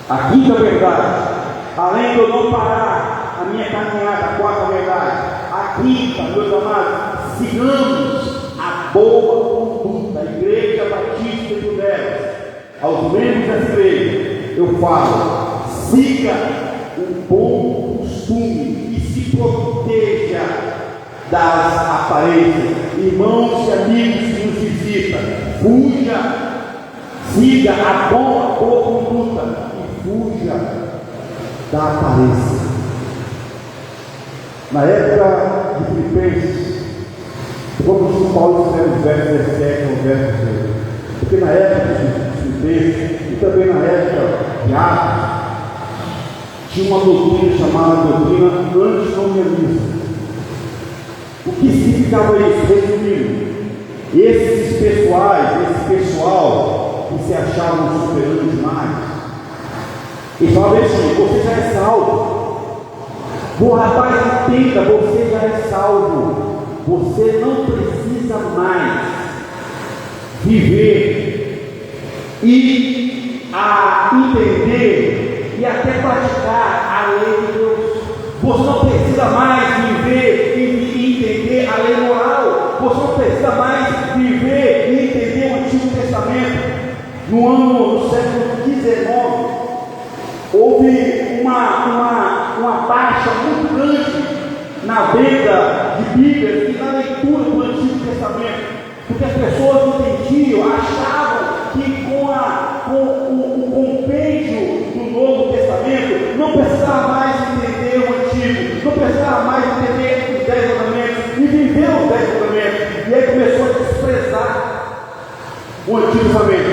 A quinta verdade, além de eu não parar a minha caminhada, a quarta verdade, a quinta, meus amados, sigamos a boa conduta. A Igreja Batista de Ilhéus, aos membros dessa igreja, eu falo, siga o bom costume e se proteja das aparências. Irmãos e amigos que nos visitam, siga a boa conduta e fuja da aparência. Na época de Filipenses, como Paulo escreve os versos 17 ao verso 18, porque na época de Filipenses e também na época de Atos, tinha uma doutrina chamada doutrina antinomianista. O que significava isso? Resumindo, esse pessoal que se achavam superando demais, e falava assim: você já é salvo. O rapaz, entenda, você já é salvo. Você não precisa mais viver e entender e até praticar a lei de Deus. Você não precisa mais viver e entender a lei moral. Você não precisa mais viver e entender o Antigo Testamento. No século XIX, houve uma baixa muito grande na venda de Bíblias e na leitura do Antigo Testamento, porque as pessoas entendiam, achavam que com o compêndio do Novo Testamento não precisava mais entender o Antigo, não precisava mais entender os 10 mandamentos e viver os 10 mandamentos, e aí começou a desprezar o Antigo Testamento.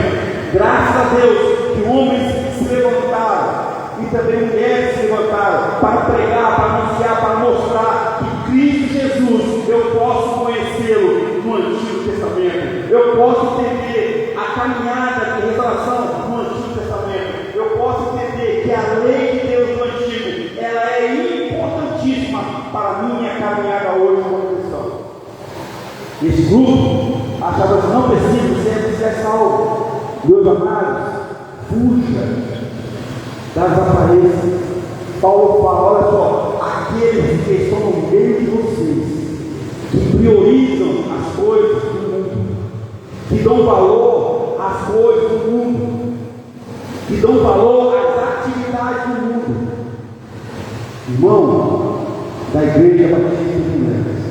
Graças a Deus que homens se levantaram e também mulheres se levantaram para pregar, para anunciar, para mostrar que Cristo Jesus, eu posso conhecê-lo no Antigo Testamento, eu posso entender a caminhada de restauração no Antigo Testamento, eu posso entender que a lei de Deus no Antigo, ela é importantíssima para a minha caminhada hoje como cristão. Esse grupo achava que não precisa ser salvo. Meus amados, fuja das aparências. Paulo fala: olha só, aqueles que estão no meio de vocês, que priorizam as coisas do mundo, que dão valor às coisas do mundo, que dão valor às atividades do mundo. Irmão da Igreja Batista de Ilhéus,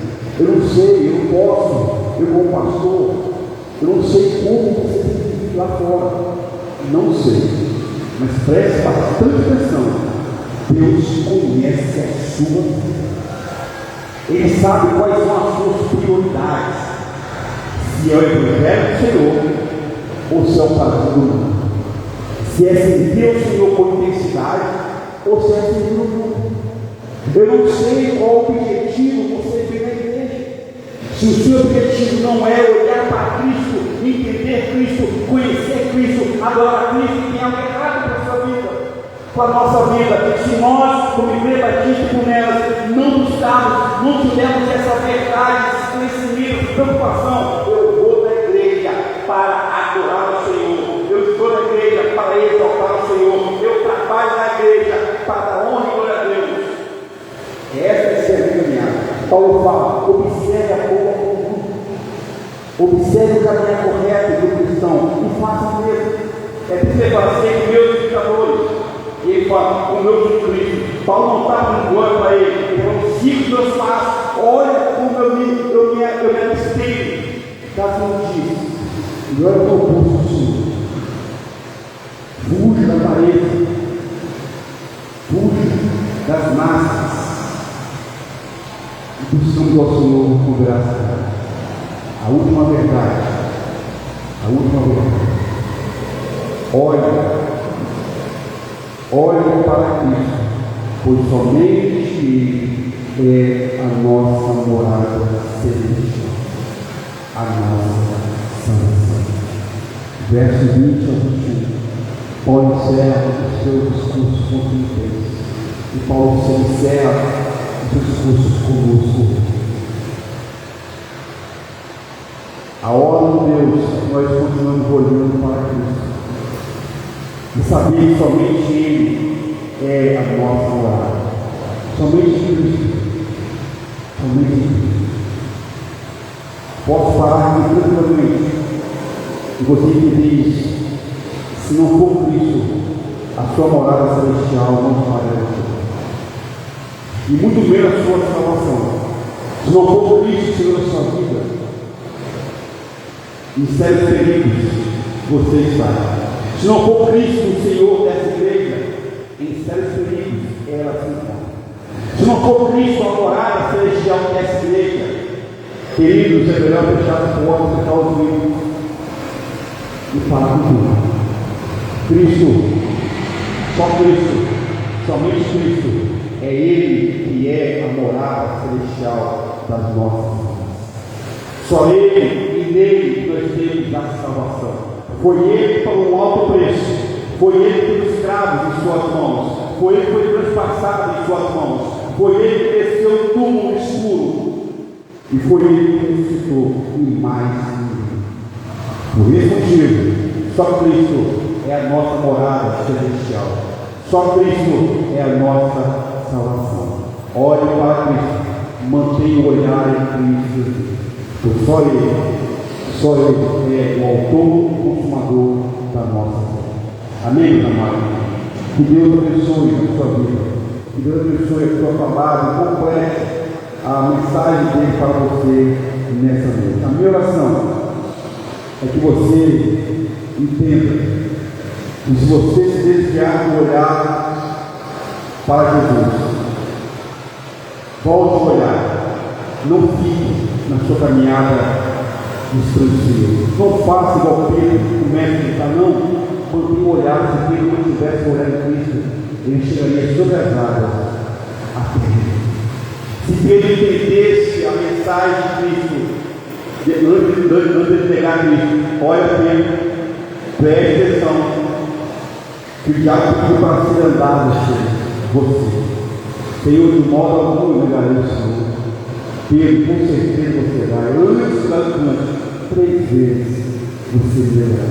eu não sei, eu não posso, eu como pastor, eu não sei como você tem que ir lá fora, não sei, mas preste bastante atenção. Deus conhece a sua vida, Ele sabe quais são as suas prioridades, se é o Evangelho do Senhor ou se é o prazer do mundo, se é servir o Senhor com intensidade ou se é servir o mundo. Eu não sei qual o objetivo você tem na igreja. Se o seu objetivo não é olhar para Cristo, entender Cristo, conhecer Cristo, adorar Cristo, tem algo errado para a sua vida, para a nossa vida. Se nós, como Igreja Batista de Ilhéus, não buscarmos, não tivermos essa verdade, esse conhecimento, preocupação, eu vou na igreja para adorar o Senhor, eu estou na igreja para exaltar o Senhor, eu trabalho na igreja para dar honra e glória a Deus. Essa é a minha caminhada. Paulo fala: observe a boa conduta, observe o caminho correto do cristão e faça o mesmo. É preciso fazer com meus indicadores. E ele fala: com meus Cristo. Paulo não está dando glória para ele, ele não siga os meus passos, olha como eu me abstenho das notícias. E olha o que eu busco, Senhor. Fuja da parede, fuja das massas. Buscamos ao Senhor com graça. A última verdade. Olha para Cristo, pois somente Ele é a nossa morada celestial, a nossa salvação. Verso 20 ao 21. Paulo encerra o seu discurso com Filipenses. E Paulo se encerra discursos conosco. A ordem de Deus é que nós continuamos olhando para Cristo e saber que somente Ele é a nossa morada. Somente Cristo. Somente Cristo. Posso parar aqui tranquilamente e você que diz: se não for Cristo, a sua morada celestial não fará. E muito menos a sua salvação. Se não for Cristo, Senhor, a sua vida, em sérios perigos você está. Se não for Cristo, o Senhor dessa igreja, em sérios perigos ela se encontra. Se não for Cristo, a morada celestial dessa igreja, queridos, é melhor fechar as portas, fechar os vidros e falar com Deus. Cristo, só Cristo, somente Cristo, é Ele que é a morada celestial das nossas vidas. Só Ele e nele nós temos a salvação. Foi Ele que pagou um alto preço. Foi Ele que teve escravos em suas mãos. Foi Ele que foi transpassado em suas mãos. Foi Ele que desceu no túmulo escuro. E foi Ele que ressuscitou. E mais ninguém. Por esse motivo, só Cristo é a nossa morada celestial. Só Cristo é a nossa salvação. Olhe para Cristo. Mantenha o olhar em Cristo Jesus. Porque só Ele é o autor e consumador da nossa vida. Amém, meus amados? Que Deus abençoe a sua vida. Que Deus abençoe a sua palavra e complete a mensagem dele para você nessa noite. A minha oração é que você entenda que se você se desviar do olhar para Jesus, volte a olhar, não fique na sua caminhada estrangeiro. Não faça igual Pedro, o mestre está, não, mantenha o olhar. Se Pedro não estivesse olhando em Cristo, ele chegaria sobre as águas a Pedro. Se Pedro entendesse a mensagem de Cristo, antes de pegar Cristo, olha Pedro, preste atenção, que o diabo pediu para ser andado você. Senhor, de modo algum eu negarei o Senhor. Pedro, com certeza você vai. Antes da noite, 3 vezes você me negará.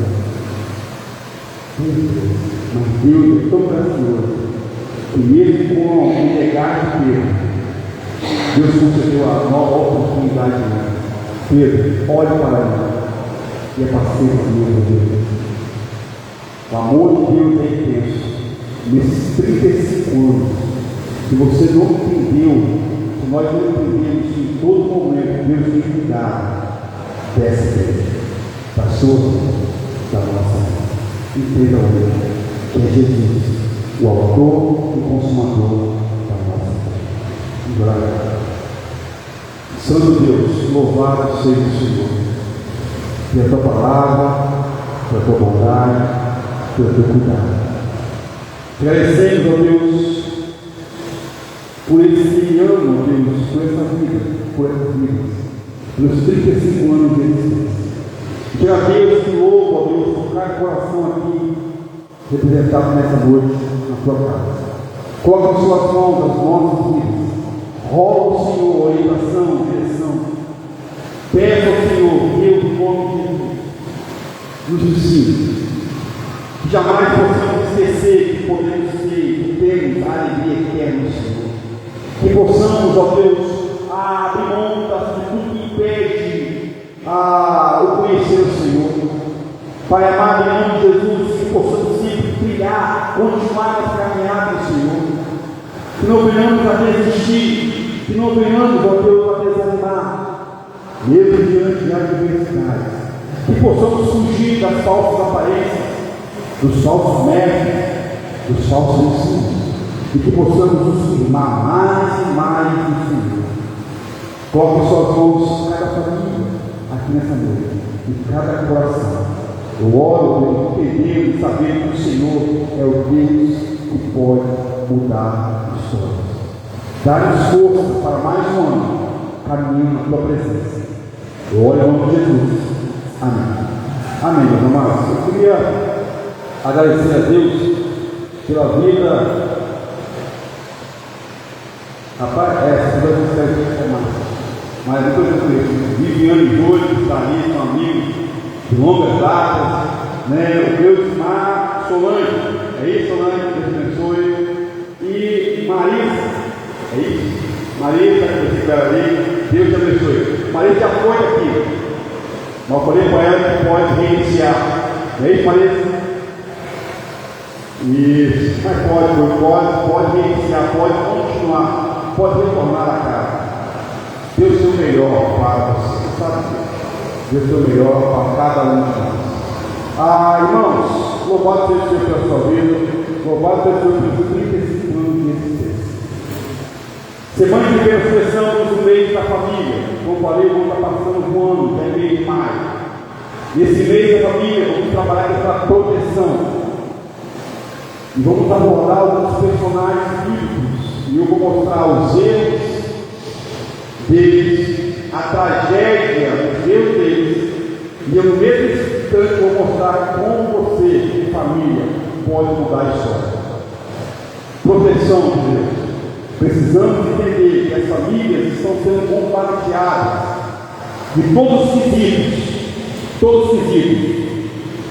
Mas Deus é tão gracioso que mesmo com o negar de Pedro, Deus concedeu a nova oportunidade. Pedro, olhe para ele e é parceiro comigo, Deus. O amor de Deus é intenso. Nesses 35 anos, se você não entendeu, se nós não entendemos que em todo momento Deus tem cuidado dessa igreja, da sua vida, da nossa vida. Entenda hoje que é Jesus, o autor e consumador da nossa vida. Glória a Deus. Santo Deus, louvado seja o Senhor, pela tua palavra, pela tua bondade, pelo teu cuidado. Agradecemos, ó Deus, por esse ano, ó Deus, por essa vida, por essas vidas, pelos 35 anos de existência. Que a Deus te louvo, ó Deus, por cada coração aqui representado nessa noite, na tua casa. Coloca em suas mãos as nossas vidas. Roga ao Senhor orientação, direção. Peça ao Senhor, Deus, em nome de Jesus, nos ensine. Que jamais possamos esquecer que podemos ser, que temos a alegria eterna no Senhor. Que possamos, ó Deus, abrir mão de tudo que impede o conhecer o Senhor. Pai amado, em nome de Jesus, que possamos sempre brilhar, continuar a caminhada do Senhor. Que não venhamos a desistir, que não venhamos, ó Deus, a desanimar, mesmo diante de adversidades. Que possamos fugir das falsas aparências, dos falsos mestres, dos falsos ensinos, e que possamos nos firmar mais e mais no Senhor. Coloque suas mãos em cada família aqui nessa noite, em cada coração. Eu oro, entendendo e sabendo que o Senhor é o Deus que pode mudar histórias. Dar-nos força para mais um ano, caminhando na tua presença. Eu oro em nome de Jesus. Amém. Amém, meus amados. Eu queria agradecer a Deus pela vida. Rapaz, essa vai ser mais. mas eu conheço Viviane e Júlio, que está ali, são amigos de longas datas, né? O Deus Mar, Solange, é isso, Solange, Deus abençoe, e Marisa, é isso, Marisa, esse cara ali, Deus te abençoe. Marisa já foi aqui, mas eu falei para ela que pode reiniciar, não é isso, Marisa? Isso, mas pode reiniciar, pode continuar, pode retornar a casa. Dê o seu melhor para você, sabe? Dê o seu melhor para cada um de nós. Irmãos, louvado seja o Senhor pela sua vida, louvado seja o Senhor pelos 35 anos de existência. Semana de reflexão no mês da família. Como falei, vamos estar passando um ano, que é mês de maio. Nesse mês da família, vamos trabalhar com essa proteção. E vamos abordar alguns personagens bíblicos. E eu vou mostrar os erros deles, a tragédia, os erros deles. E eu, no mesmo instante, vou mostrar como você, família, pode mudar a história. Proteção de Deus. Precisamos entender que as famílias estão sendo bombardeadas de todos os quesitos. Todos os quesitos.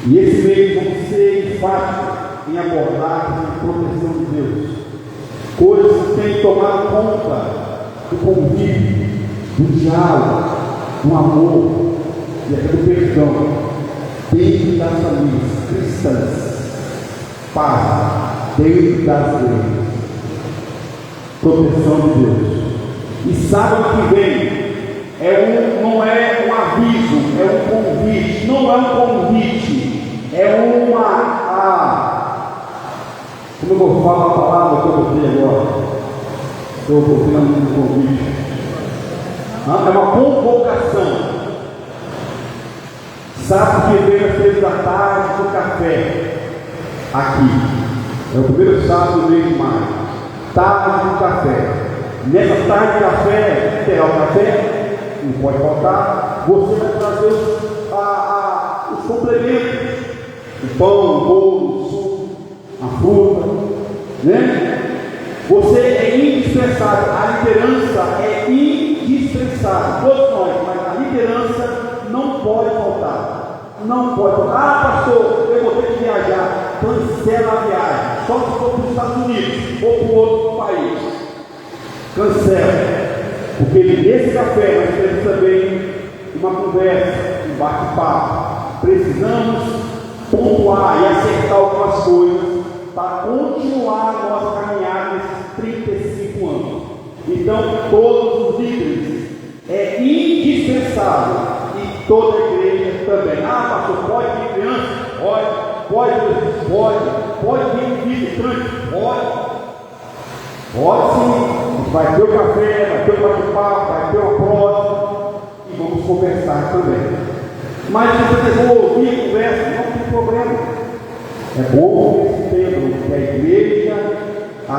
E esse mês vamos ser enfáticos em abordar a proteção de Deus. Coisas que têm tomado conta do convívio, do diálogo, do amor e até do perdão dentro das famílias cristãs. Paz dentro das igrejas. Proteção de Deus. E sábado que vem não é um aviso, é um convite. Não é um convite, é como eu vou falar a palavra que eu botei agora? Estou botando um convite. É uma convocação. Sábado que vem às 3 da tarde no café. Aqui. É o primeiro sábado do mês de maio. Tarde do café. Nessa tarde de café, terá o café, não pode faltar. Você vai trazer os complementos. O pão, o bolo, o suco, a fruta, né? Você é indispensável, a liderança é indispensável, todos nós, mas a liderança não pode faltar. Não pode faltar. Pastor, eu vou ter que viajar. Cancela a viagem, só se for para os Estados Unidos ou para outro país. Cancela, porque nesse café nós temos também uma conversa, um bate-papo. Precisamos pontuar e acertar algumas coisas para continuar a nossa caminhada nesses 35 anos. Então, todos os líderes é indispensável, e toda a igreja também. Pastor, pode vir criança? Pode vir filho, pode sim. Vai ter o café, vai ter o bate-papo, vai ter uma prova e vamos conversar também. Mas se você for ouvir a conversa, não tem problema. É bom que esse tempo que a igreja, a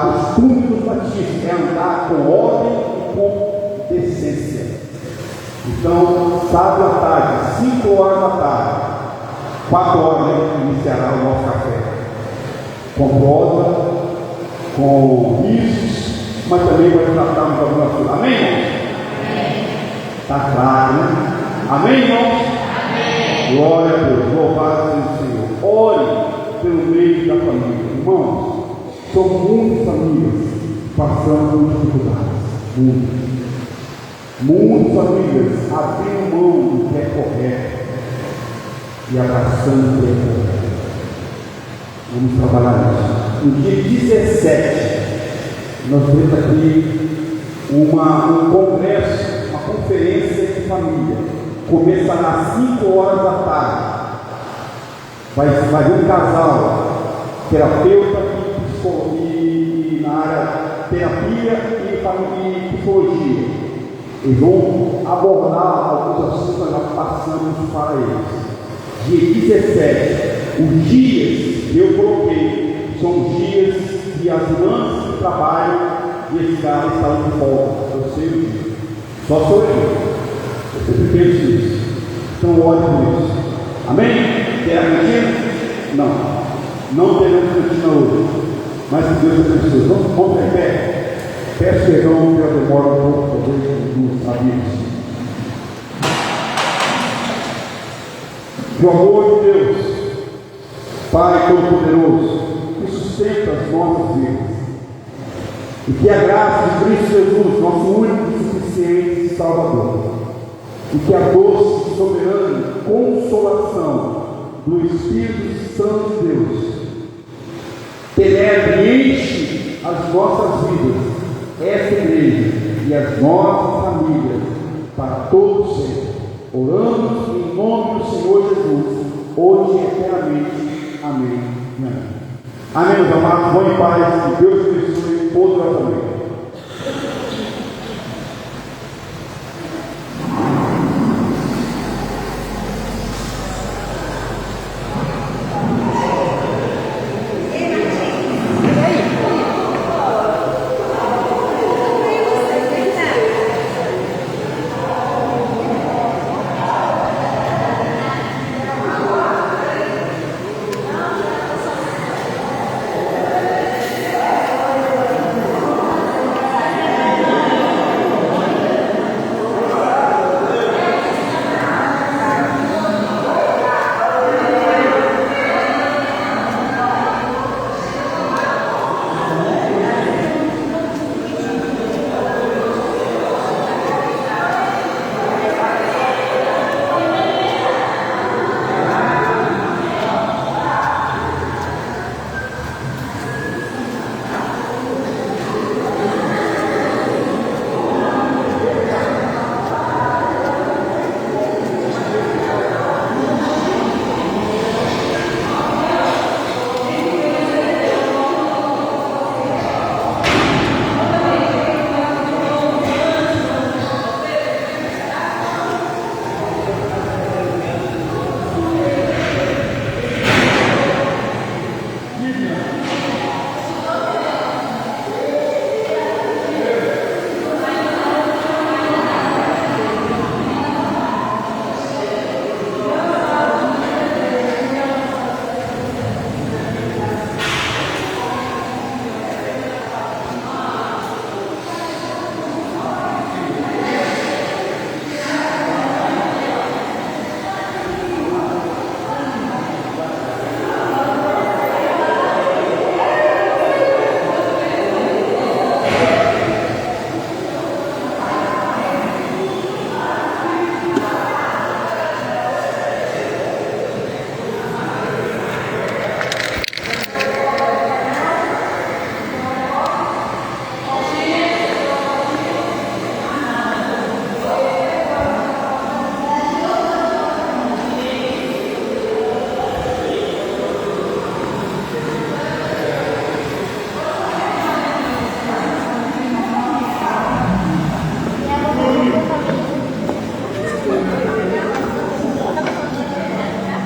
costume dos batistas é andar com ordem e com decência. Então, sábado à tarde, 5 horas da tarde, 4 horas iniciará o nosso café. Com prosa, com risos, mas também vai tratarmos algumas coisas. Amém, irmãos? Está claro, né? Amém, irmãos? Amém. Glória a Deus, louvado seja o Senhor. Ore pelo meio da família. Irmãos, são muitas famílias passando por dificuldades. Muitas famílias abrindo mão do que é correto e abraçando o que é correto. Vamos trabalhar isso. No dia 17, nós temos aqui um congresso, uma conferência de família. Começará às 5 horas da tarde. Vai vir um casal, terapeuta e na área terapia e psicologia. Eles vão abordar alguns assuntos que nós passamos para eles. Dia 17, os dias que eu coloquei são os dias que as irmãs que trabalham e esses caras estão de folga. Eu sei o dia. Só sou eu. Eu sempre penso nisso. Então, olhe por isso. Amém? Quer a cantina? Não teremos cantina hoje. Mas que Deus abençoe. Vamos ter pé. Peço perdão pela demora um pouco, talvez, dos amigos. Que o amor de Deus, Pai Todo-Poderoso, que sustenta as nossas vidas, e que a graça de Cristo Jesus, nosso único e suficiente Salvador, e que a doce e soberana consolação do Espírito Santo de Deus penetre e enche as nossas vidas, essa igreja e as nossas famílias para todos sempre. Oramos em nome do Senhor Jesus, hoje e eternamente. Amém. Amém. Amém, meus amados. Vão em paz. Que Deus te abençoe poderosamente.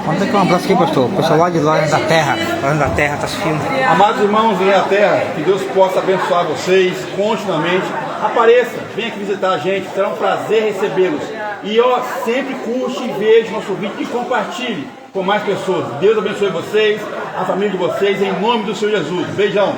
Vamos aqui um abraço aqui, pastor. O pessoal lá de lá da terra está assistindo. Amados irmãos em terra, que Deus possa abençoar vocês continuamente. Apareça, venha aqui visitar a gente, será um prazer recebê-los. E sempre curte e veja nosso vídeo e compartilhe com mais pessoas. Deus abençoe vocês, a família de vocês, em nome do Senhor Jesus. Beijão.